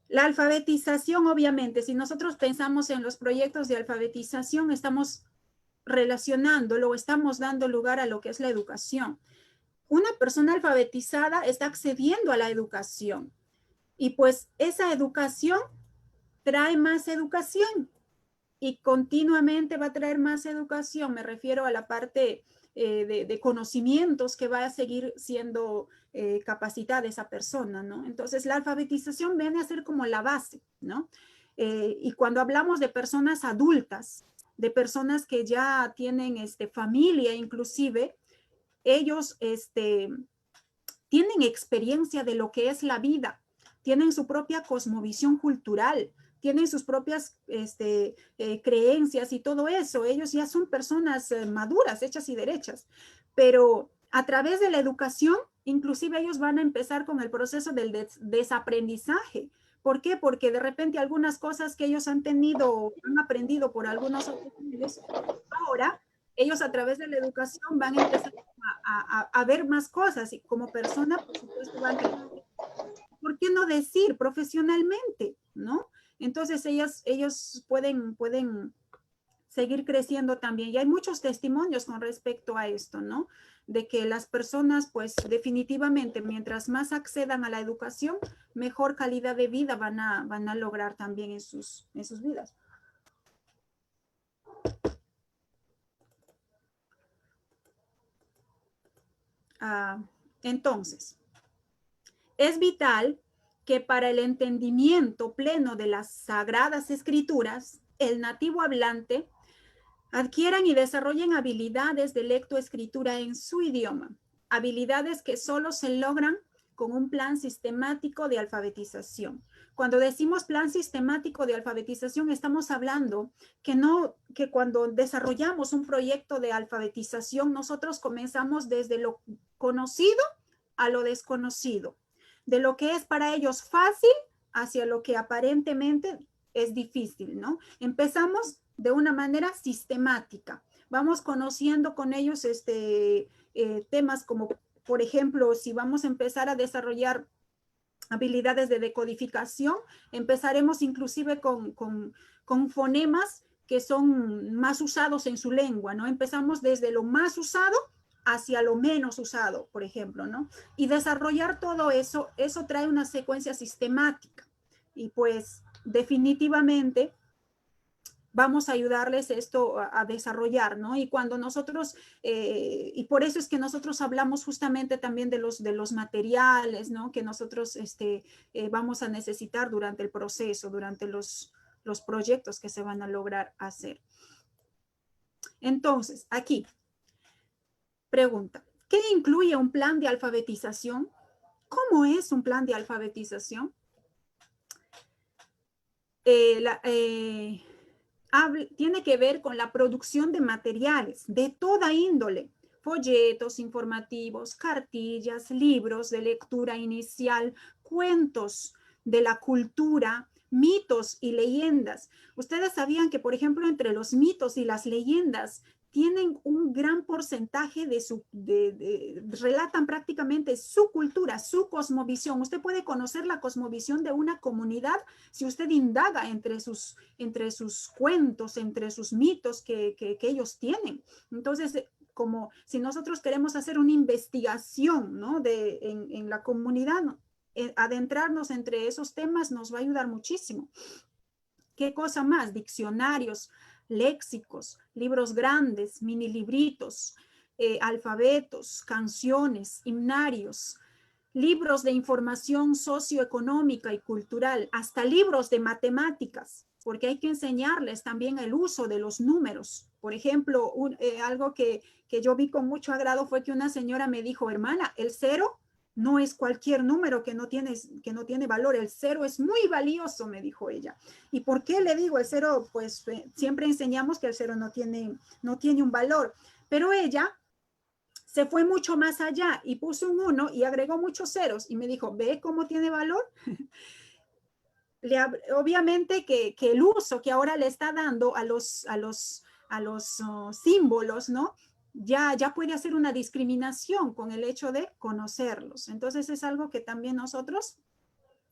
la alfabetización, obviamente, si nosotros pensamos en los proyectos de alfabetización, estamos relacionándolo, estamos dando lugar a lo que es la educación. Una persona alfabetizada está accediendo a la educación y pues esa educación trae más educación y continuamente va a traer más educación. Me refiero a la parte de conocimientos que va a seguir siendo capacitada esa persona, ¿no? Entonces la alfabetización viene a ser como la base, ¿no? Y cuando hablamos de personas adultas, de personas que ya tienen familia inclusive, ellos tienen experiencia de lo que es la vida, tienen su propia cosmovisión cultural, tienen sus propias creencias y todo eso. Ellos ya son personas maduras, hechas y derechas, pero a través de la educación, inclusive ellos van a empezar con el proceso del desaprendizaje. ¿Por qué? Porque de repente algunas cosas que ellos han tenido, han aprendido por algunos otros medios, ahora ellos a través de la educación van a empezar a ver más cosas y como persona, por supuesto, van a, ¿por qué no decir profesionalmente, no? Entonces ellos pueden seguir creciendo también. Y hay muchos testimonios con respecto a esto, ¿no? De que las personas, pues definitivamente, mientras más accedan a la educación, mejor calidad de vida van a lograr también en sus vidas. Entonces, es vital que para el entendimiento pleno de las Sagradas Escrituras, el nativo hablante adquieran y desarrollen habilidades de lectoescritura en su idioma, habilidades que solo se logran con un plan sistemático de alfabetización. Cuando decimos plan sistemático de alfabetización, estamos hablando que cuando desarrollamos un proyecto de alfabetización, nosotros comenzamos desde lo conocido a lo desconocido, de lo que es para ellos fácil hacia lo que aparentemente es difícil, ¿no? Empezamos de una manera sistemática. Vamos conociendo con ellos temas como, por ejemplo, si vamos a empezar a desarrollar habilidades de decodificación, empezaremos inclusive con fonemas que son más usados en su lengua, ¿no? Empezamos desde lo más usado hacia lo menos usado, por ejemplo, ¿no? Y desarrollar todo eso, eso trae una secuencia sistemática. Y pues definitivamente vamos a ayudarles esto a desarrollar, ¿no? Y cuando nosotros, y por eso es que nosotros hablamos justamente también de los materiales, ¿no? Que nosotros vamos a necesitar durante el proceso, durante los proyectos que se van a lograr hacer. Entonces, aquí, pregunta, ¿qué incluye un plan de alfabetización? ¿Cómo es un plan de alfabetización? Tiene que ver con la producción de materiales de toda índole, folletos informativos, cartillas, libros de lectura inicial, cuentos de la cultura, mitos y leyendas. Ustedes sabían que, por ejemplo, entre los mitos y las leyendas tienen un gran porcentaje relatan prácticamente su cultura, su cosmovisión. Usted puede conocer la cosmovisión de una comunidad si usted indaga entre sus cuentos, entre sus mitos que ellos tienen. Entonces, como si nosotros queremos hacer una investigación, ¿no? en la comunidad, adentrarnos entre esos temas nos va a ayudar muchísimo. ¿Qué cosa más? Diccionarios, léxicos, libros grandes, mini libritos, alfabetos, canciones, himnarios, libros de información socioeconómica y cultural, hasta libros de matemáticas, porque hay que enseñarles también el uso de los números. Por ejemplo, algo que yo vi con mucho agrado fue que una señora me dijo, hermana, el 0 no es cualquier número que no tiene valor, el 0 es muy valioso, me dijo ella. ¿Y por qué le digo el 0? Pues siempre enseñamos que el 0 no tiene un valor, pero ella se fue mucho más allá y puso un 1 y agregó muchos ceros y me dijo, ¿ve cómo tiene valor? Obviamente que el uso que ahora le está dando a los símbolos, ¿no? Ya puede hacer una discriminación con el hecho de conocerlos. Entonces es algo que también nosotros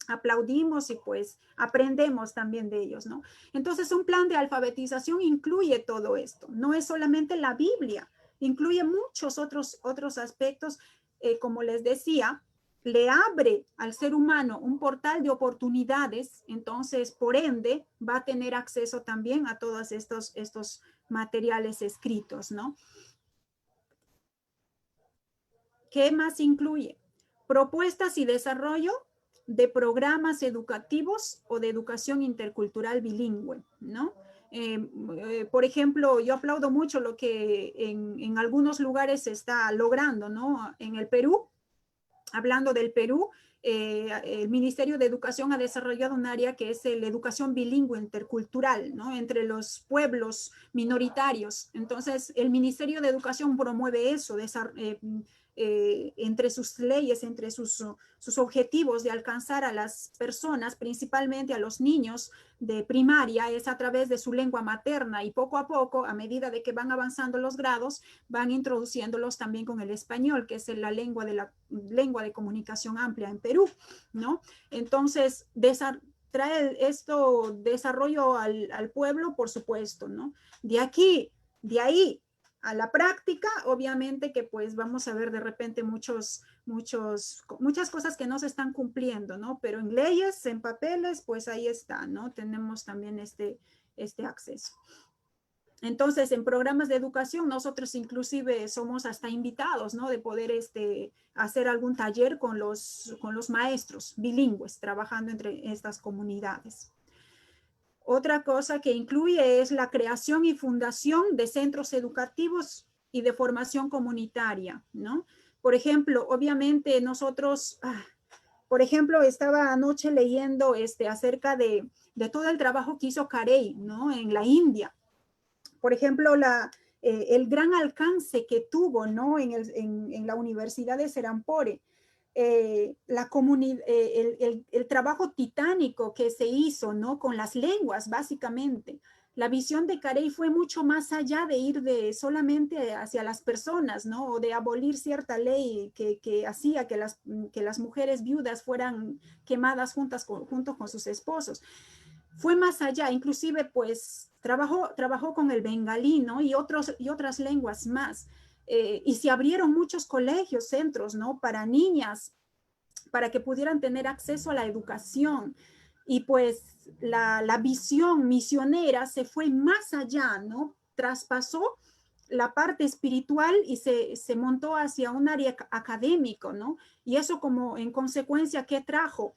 aplaudimos y pues aprendemos también de ellos, ¿no? Entonces un plan de alfabetización incluye todo esto, no es solamente la Biblia, incluye muchos otros aspectos, como les decía, le abre al ser humano un portal de oportunidades, entonces por ende va a tener acceso también a todos estos materiales escritos, ¿no? ¿Qué más incluye? Propuestas y desarrollo de programas educativos o de educación intercultural bilingüe, ¿no? Por ejemplo, yo aplaudo mucho lo que en algunos lugares se está logrando, ¿no? En el Perú, hablando del Perú, el Ministerio de Educación ha desarrollado un área que es la educación bilingüe intercultural, ¿no? Entre los pueblos minoritarios. Entonces, el Ministerio de Educación promueve eso, entre sus leyes, entre sus objetivos de alcanzar a las personas, principalmente a los niños de primaria, es a través de su lengua materna y poco a poco, a medida de que van avanzando los grados, van introduciéndolos también con el español, que es la lengua de comunicación amplia en Perú, ¿no? Entonces, trae esto desarrollo al pueblo, por supuesto, ¿no? De ahí a la práctica, obviamente que pues vamos a ver de repente muchas cosas que no se están cumpliendo, ¿no? Pero en leyes, en papeles, pues ahí está, ¿no? Tenemos también este acceso. Entonces, en programas de educación, nosotros inclusive somos hasta invitados, ¿no? De poder hacer algún taller con los maestros bilingües, trabajando entre estas comunidades. Otra cosa que incluye es la creación y fundación de centros educativos y de formación comunitaria, ¿no? Por ejemplo, obviamente nosotros, por ejemplo, estaba anoche leyendo acerca de todo el trabajo que hizo Carey, ¿no? En la India. Por ejemplo, el gran alcance que tuvo, ¿no? En la Universidad de Serampore. El trabajo titánico que se hizo, ¿no? Con las lenguas, básicamente. La visión de Carey fue mucho más allá de ir solamente hacia las personas, ¿no? O de abolir cierta ley que hacía que las mujeres viudas fueran quemadas junto con sus esposos. Fue más allá, inclusive pues trabajó con el bengalí, ¿no? Y otras lenguas más. Y se abrieron muchos colegios, centros, ¿no? Para niñas, para que pudieran tener acceso a la educación. Y pues la visión misionera se fue más allá, ¿no? Traspasó la parte espiritual y se montó hacia un área académico, ¿no? Y eso como en consecuencia, ¿qué trajo?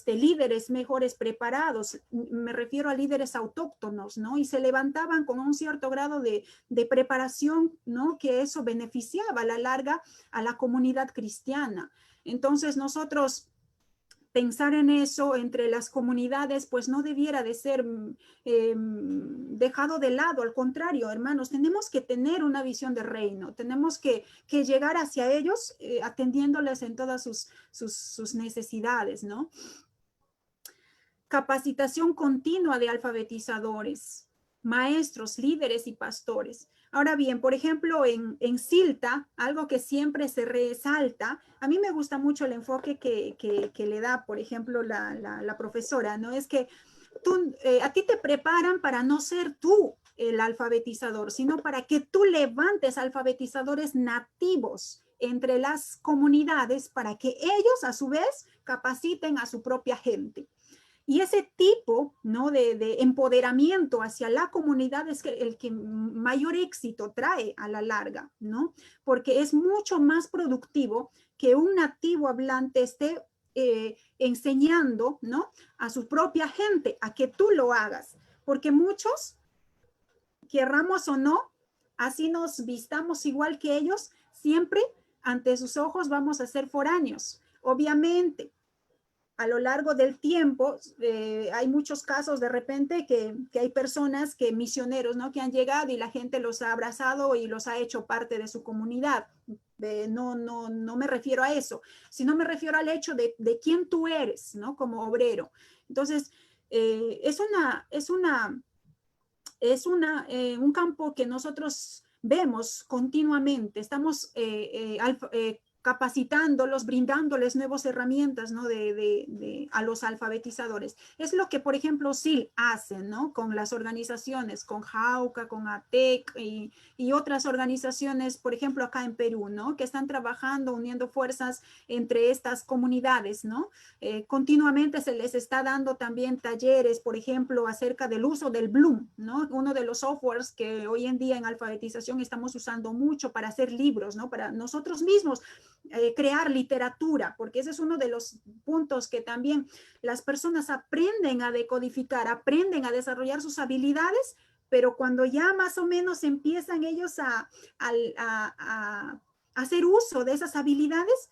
Líderes mejores preparados, me refiero a líderes autóctonos, ¿no? Y se levantaban con un cierto grado de preparación, ¿no? Que eso beneficiaba a la larga a la comunidad cristiana. Entonces nosotros pensar en eso entre las comunidades, pues no debiera de ser dejado de lado. Al contrario, hermanos, tenemos que tener una visión de reino, tenemos que llegar hacia ellos atendiéndoles en todas sus necesidades, ¿no? Capacitación continua de alfabetizadores, maestros, líderes y pastores. Ahora bien, por ejemplo, en Silta, algo que siempre se resalta, a mí me gusta mucho el enfoque que le da, por ejemplo, la profesora, ¿no? Es que a ti te preparan para no ser tú el alfabetizador, sino para que tú levantes alfabetizadores nativos entre las comunidades para que ellos, a su vez, capaciten a su propia gente. Y ese tipo, ¿no? de empoderamiento hacia la comunidad es el que mayor éxito trae a la larga, ¿no? Porque es mucho más productivo que un nativo hablante esté enseñando, ¿no? A su propia gente, a que tú lo hagas. Porque muchos, querramos o no, así nos vistamos igual que ellos, siempre ante sus ojos vamos a ser foráneos. Obviamente, a lo largo del tiempo, hay muchos casos de repente que hay personas misioneros, ¿no? Que han llegado y la gente los ha abrazado y los ha hecho parte de su comunidad. No me refiero a eso, sino me refiero al hecho de quién tú eres, ¿no? Como obrero. Entonces, es un campo que nosotros vemos continuamente. Estamos capacitándolos, brindándoles nuevas herramientas, ¿no? A los alfabetizadores. Es lo que, por ejemplo, SIL hace, ¿no? Con las organizaciones, con Jauca, con ATEC y otras organizaciones, por ejemplo, acá en Perú, ¿no? Que están trabajando, uniendo fuerzas entre estas comunidades, ¿no? Continuamente se les está dando también talleres, por ejemplo, acerca del uso del Bloom, ¿no? Uno de los softwares que hoy en día en alfabetización estamos usando mucho para hacer libros, ¿no? Para nosotros mismos crear literatura, porque ese es uno de los puntos que también las personas aprenden a decodificar, aprenden a desarrollar sus habilidades, pero cuando ya más o menos empiezan ellos a hacer uso de esas habilidades,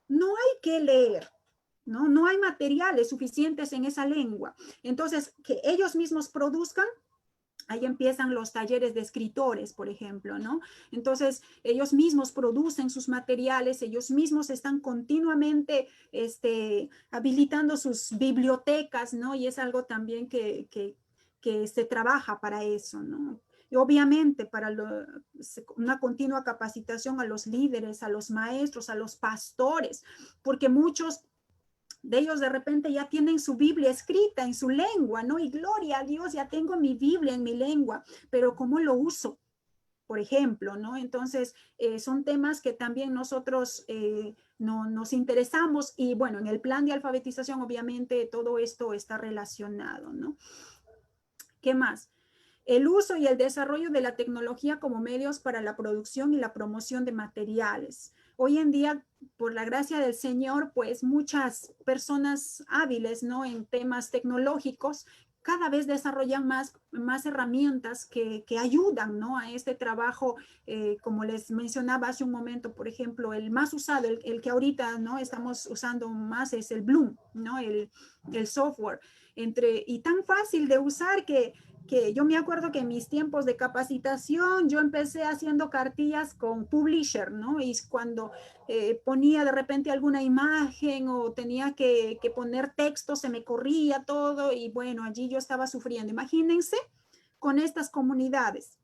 no hay que leer, ¿no? No hay materiales suficientes en esa lengua. Entonces, que ellos mismos produzcan, ahí empiezan los talleres de escritores, por ejemplo, ¿no? Entonces, ellos mismos producen sus materiales, ellos mismos están continuamente habilitando sus bibliotecas, ¿no? Y es algo también que se trabaja para eso, ¿no? Y obviamente para una continua capacitación a los líderes, a los maestros, a los pastores, porque muchos de ellos de repente ya tienen su Biblia escrita en su lengua, ¿no? Y gloria a Dios, ya tengo mi Biblia en mi lengua, pero ¿cómo lo uso? Por ejemplo, ¿no? Entonces, son temas que también nosotros nos interesamos y bueno, en el plan de alfabetización obviamente todo esto está relacionado, ¿no? ¿Qué más? El uso y el desarrollo de la tecnología como medios para la producción y la promoción de materiales. Hoy en día, por la gracia del Señor, pues muchas personas hábiles, ¿no? En temas tecnológicos, cada vez desarrollan más herramientas que ayudan, ¿no? A este trabajo, como les mencionaba hace un momento, por ejemplo, el más usado, el que ahorita, ¿no? Estamos usando más es el Bloom, ¿no? El software. Y tan fácil de usar que yo me acuerdo que en mis tiempos de capacitación yo empecé haciendo cartillas con Publisher, ¿no? Y cuando ponía de repente alguna imagen o tenía que poner texto, se me corría todo y bueno, allí yo estaba sufriendo. Imagínense con estas comunidades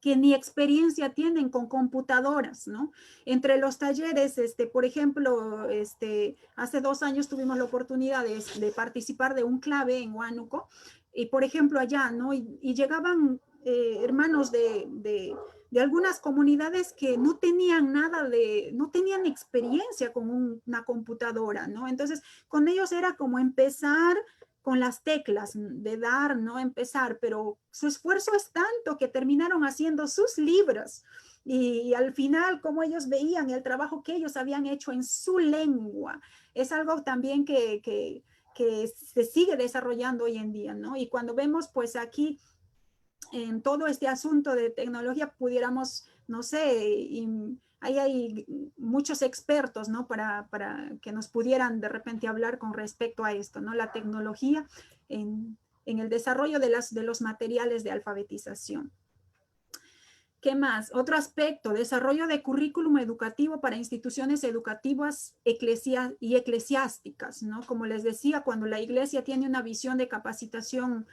que ni experiencia tienen con computadoras, ¿no? Entre los talleres, por ejemplo, hace 2 años tuvimos la oportunidad de participar de un clave en Huánuco, y por ejemplo allá, ¿no? Y llegaban hermanos de algunas comunidades que no tenían nada no tenían experiencia con una computadora, ¿no? Entonces, con ellos era como empezar con las teclas de dar, ¿no? Empezar, pero su esfuerzo es tanto que terminaron haciendo sus libros y al final, como ellos veían el trabajo que ellos habían hecho en su lengua, es algo también que se sigue desarrollando hoy en día, ¿no? Y cuando vemos, pues aquí, en todo este asunto de tecnología, pudiéramos, no sé, ahí hay muchos expertos, ¿no? Para que nos pudieran de repente hablar con respecto a esto, ¿no? La tecnología en el desarrollo de los materiales de alfabetización. ¿Qué más? Otro aspecto, desarrollo de currículum educativo para instituciones educativas y eclesiásticas, ¿no? Como les decía, cuando la iglesia tiene una visión de capacitación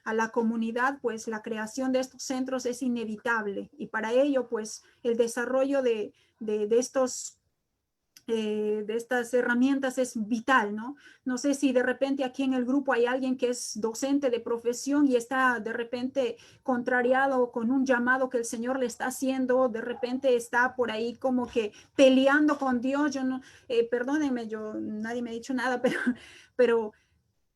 a la comunidad, pues la creación de estos centros es inevitable y para ello, pues el desarrollo de estas herramientas es vital, ¿no? No sé si de repente aquí en el grupo hay alguien que es docente de profesión y está de repente contrariado con un llamado que el Señor le está haciendo, de repente está por ahí como que peleando con Dios. Yo no, perdónenme, nadie me ha dicho nada, pero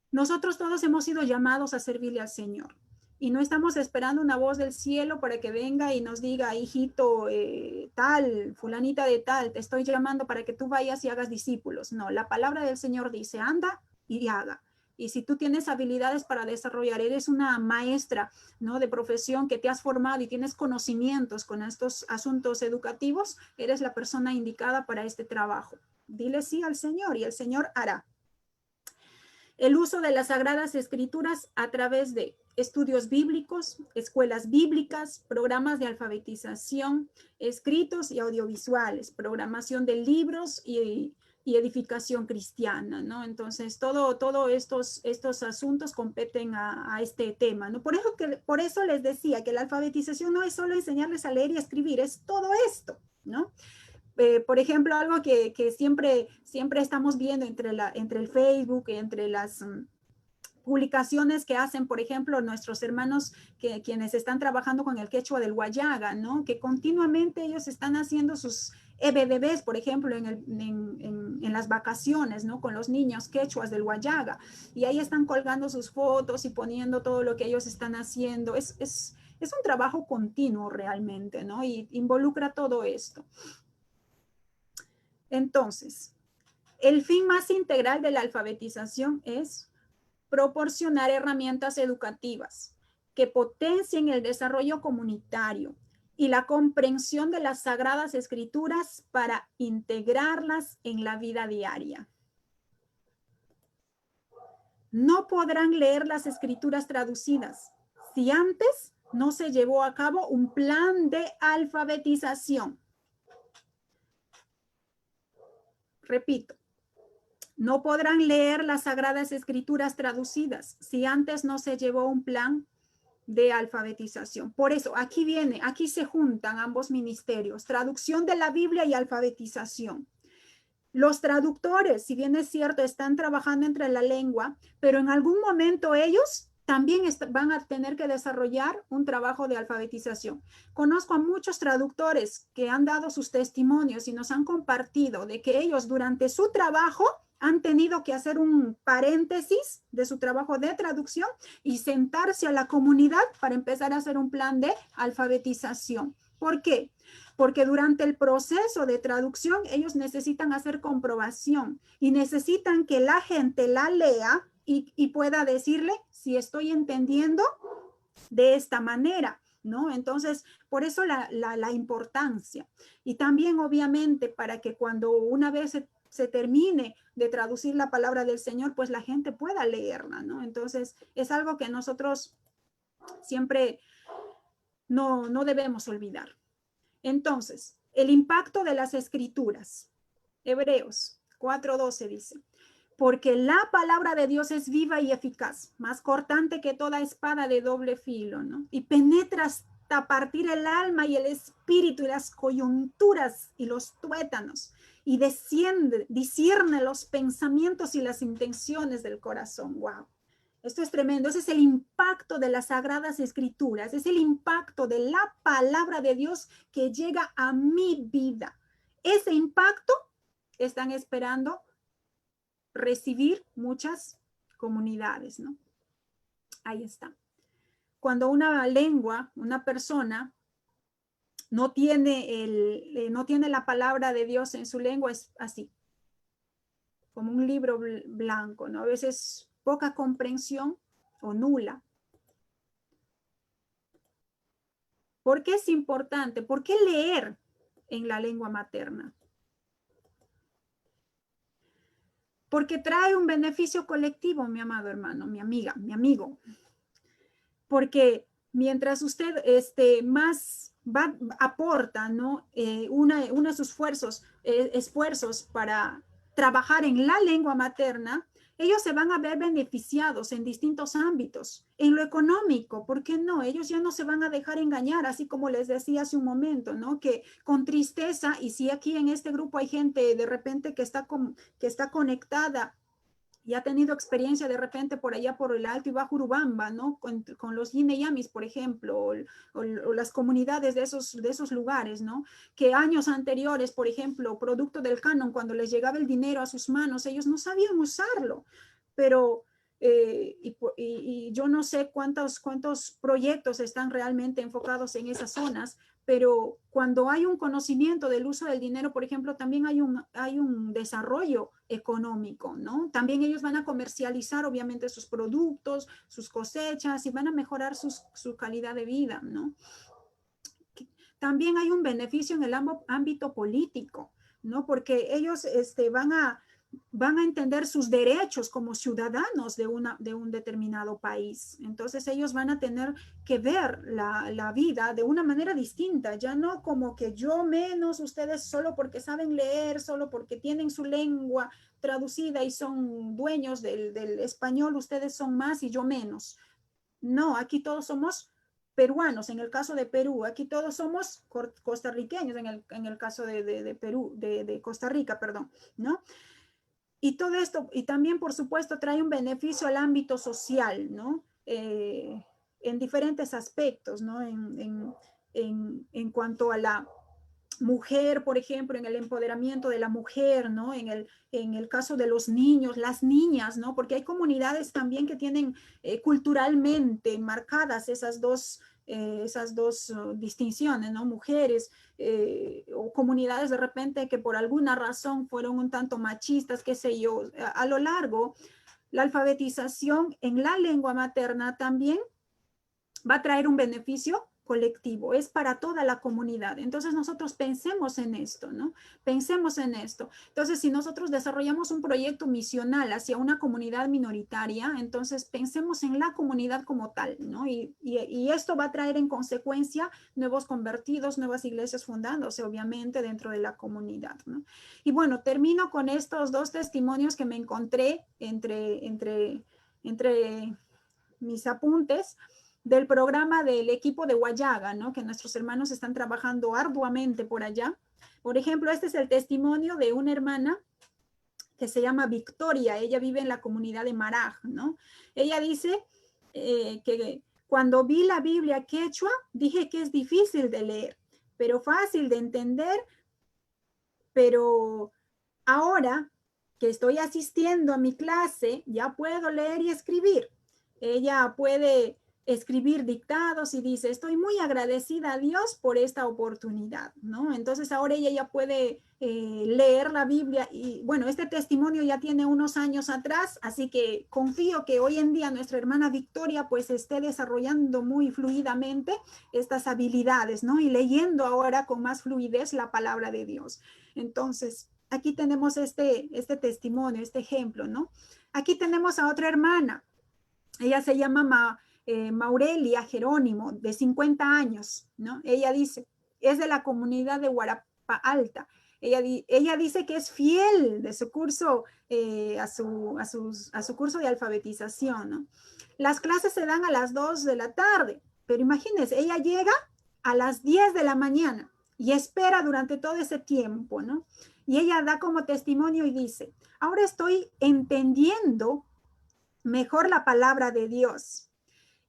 nosotros todos hemos sido llamados a servirle al Señor. Y no estamos esperando una voz del cielo para que venga y nos diga, hijito, tal, fulanita de tal, te estoy llamando para que tú vayas y hagas discípulos. No, la palabra del Señor dice, anda y haga. Y si tú tienes habilidades para desarrollar, eres una maestra, ¿no? De profesión que te has formado y tienes conocimientos con estos asuntos educativos, eres la persona indicada para este trabajo. Dile sí al Señor y el Señor hará. El uso de las Sagradas Escrituras a través de estudios bíblicos, escuelas bíblicas, programas de alfabetización, escritos y audiovisuales, programación de libros y edificación cristiana, ¿no? Entonces, todo estos asuntos competen a este tema, ¿no? Por eso les decía que la alfabetización no es solo enseñarles a leer y a escribir, es todo esto, ¿no? Por ejemplo, algo que siempre estamos viendo entre el Facebook, entre las publicaciones que hacen, por ejemplo, nuestros hermanos quienes están trabajando con el quechua del Huallaga, ¿no? Que continuamente ellos están haciendo sus EBDBs, por ejemplo, en las vacaciones, ¿no? Con los niños quechuas del Huallaga. Y ahí están colgando sus fotos y poniendo todo lo que ellos están haciendo. Es un trabajo continuo realmente, ¿no? Y involucra todo esto. Entonces, el fin más integral de la alfabetización es proporcionar herramientas educativas que potencien el desarrollo comunitario y la comprensión de las Sagradas Escrituras para integrarlas en la vida diaria. No podrán leer las Escrituras traducidas si antes no se llevó a cabo un plan de alfabetización. Repito, no podrán leer las Sagradas Escrituras traducidas si antes no se llevó un plan de alfabetización. Por eso, aquí se juntan ambos ministerios, traducción de la Biblia y alfabetización. Los traductores, si bien es cierto, están trabajando entre la lengua, pero en algún momento ellos también van a tener que desarrollar un trabajo de alfabetización. Conozco a muchos traductores que han dado sus testimonios y nos han compartido de que ellos durante su trabajo han tenido que hacer un paréntesis de su trabajo de traducción y sentarse a la comunidad para empezar a hacer un plan de alfabetización. ¿Por qué? Porque durante el proceso de traducción ellos necesitan hacer comprobación y necesitan que la gente la lea y pueda decirle si estoy entendiendo de esta manera, ¿no? Entonces, por eso la importancia. Y también, obviamente, para que cuando una vez se termine de traducir la palabra del Señor, pues la gente pueda leerla, ¿no? Entonces, es algo que nosotros siempre no debemos olvidar. Entonces, el impacto de las Escrituras. Hebreos 4:12 dice, porque la palabra de Dios es viva y eficaz, más cortante que toda espada de doble filo, ¿no? Y penetra hasta partir el alma y el espíritu y las coyunturas y los tuétanos, y discierne los pensamientos y las intenciones del corazón. Wow. Esto es tremendo. Ese es el impacto de las Sagradas Escrituras. Es el impacto de la palabra de Dios que llega a mi vida. Ese impacto están esperando recibir muchas comunidades, ¿no? Ahí está. Cuando una lengua, una persona no tiene la palabra de Dios en su lengua, es así, como un libro blanco, ¿no? A veces poca comprensión o nula. ¿Por qué es importante? ¿Por qué leer en la lengua materna? Porque trae un beneficio colectivo, mi amado hermano, mi amiga, mi amigo. Porque mientras usted más aporta, ¿no? Una de sus esfuerzos para trabajar en la lengua materna, ellos se van a ver beneficiados en distintos ámbitos. En lo económico, ¿por qué no? Ellos ya no se van a dejar engañar, así como les decía hace un momento, ¿no? Que con tristeza, y si aquí en este grupo hay gente de repente que está conectada y ha tenido experiencia de repente por allá por el Alto y Bajo Urubamba, ¿no? Con los Yineyamis, por ejemplo, o las comunidades de esos lugares, ¿no? Que años anteriores, por ejemplo, producto del canon, cuando les llegaba el dinero a sus manos, ellos no sabían usarlo, pero y yo no sé cuántos proyectos están realmente enfocados en esas zonas, pero cuando hay un conocimiento del uso del dinero, por ejemplo, también hay un desarrollo económico, ¿no? También ellos van a comercializar, obviamente, sus productos, sus cosechas y van a mejorar su calidad de vida, ¿no? También hay un beneficio en el ámbito político, ¿no? Porque ellos van a entender sus derechos como ciudadanos de un determinado país. Entonces ellos van a tener que ver la vida de una manera distinta, ya no como que yo menos, ustedes solo porque saben leer, solo porque tienen su lengua traducida y son dueños del español, ustedes son más y yo menos. No, aquí todos somos peruanos, en el caso de Perú, aquí todos somos costarriqueños, en el caso de Perú, de Costa Rica, perdón, ¿no? Y todo esto, y también, por supuesto, trae un beneficio al ámbito social, ¿no? En diferentes aspectos, ¿no? En cuanto a la mujer, por ejemplo, en el empoderamiento de la mujer, ¿no? En el caso de los niños, las niñas, ¿no? Porque hay comunidades también que tienen culturalmente marcadas esas dos distinciones, ¿no? Mujeres o comunidades de repente que por alguna razón fueron un tanto machistas, qué sé yo. A lo largo, la alfabetización en la lengua materna también va a traer un beneficio colectivo, es para toda la comunidad. Entonces nosotros pensemos en esto, ¿no? Pensemos en esto. Entonces, si nosotros desarrollamos un proyecto misional hacia una comunidad minoritaria, entonces pensemos en la comunidad como tal, ¿no? Y esto va a traer en consecuencia nuevos convertidos, nuevas iglesias fundándose, obviamente, dentro de la comunidad, ¿no? Y bueno, termino con estos dos testimonios que me encontré entre mis apuntes del programa del equipo de Guayaga, ¿no? Que nuestros hermanos están trabajando arduamente por allá. Por ejemplo, este es el testimonio de una hermana que se llama Victoria. Ella vive en la comunidad de Maraj, ¿no? Ella dice que cuando vi la Biblia quechua, dije que es difícil de leer, pero fácil de entender, pero ahora que estoy asistiendo a mi clase, ya puedo leer y escribir. Ella puede escribir dictados y dice, estoy muy agradecida a Dios por esta oportunidad, ¿no? Entonces ahora ella ya puede leer la Biblia y bueno, este testimonio ya tiene unos años atrás, así que confío que hoy en día nuestra hermana Victoria pues esté desarrollando muy fluidamente estas habilidades, ¿no? Y leyendo ahora con más fluidez la palabra de Dios. Entonces, aquí tenemos este testimonio, este ejemplo, ¿no? Aquí tenemos a otra hermana. Ella se llama Maurelia Jerónimo, de 50 años, ¿no? Ella dice, es de la comunidad de Guarapa Alta. Ella dice que es fiel de su curso, a su curso de alfabetización, ¿no? Las clases se dan a las 2 de la tarde, pero imagínense, ella llega a las 10 de la mañana y espera durante todo ese tiempo, ¿no? Y ella da como testimonio y dice, ahora estoy entendiendo mejor la palabra de Dios.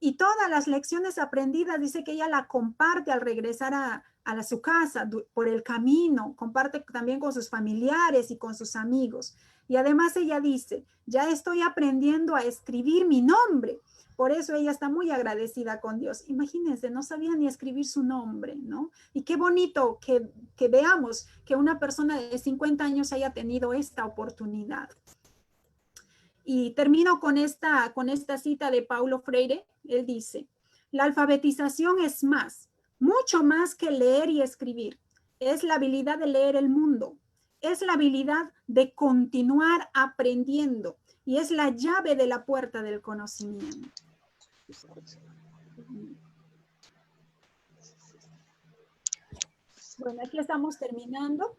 Y todas las lecciones aprendidas, dice que ella la comparte al regresar a su casa, por el camino, comparte también con sus familiares y con sus amigos. Y además ella dice, ya estoy aprendiendo a escribir mi nombre. Por eso ella está muy agradecida con Dios. Imagínense, no sabía ni escribir su nombre, ¿no? Y qué bonito que veamos que una persona de 50 años haya tenido esta oportunidad. Y termino con esta cita de Paulo Freire. Él dice, la alfabetización es más, mucho más que leer y escribir. Es la habilidad de leer el mundo. Es la habilidad de continuar aprendiendo. Y es la llave de la puerta del conocimiento. Bueno, aquí estamos terminando.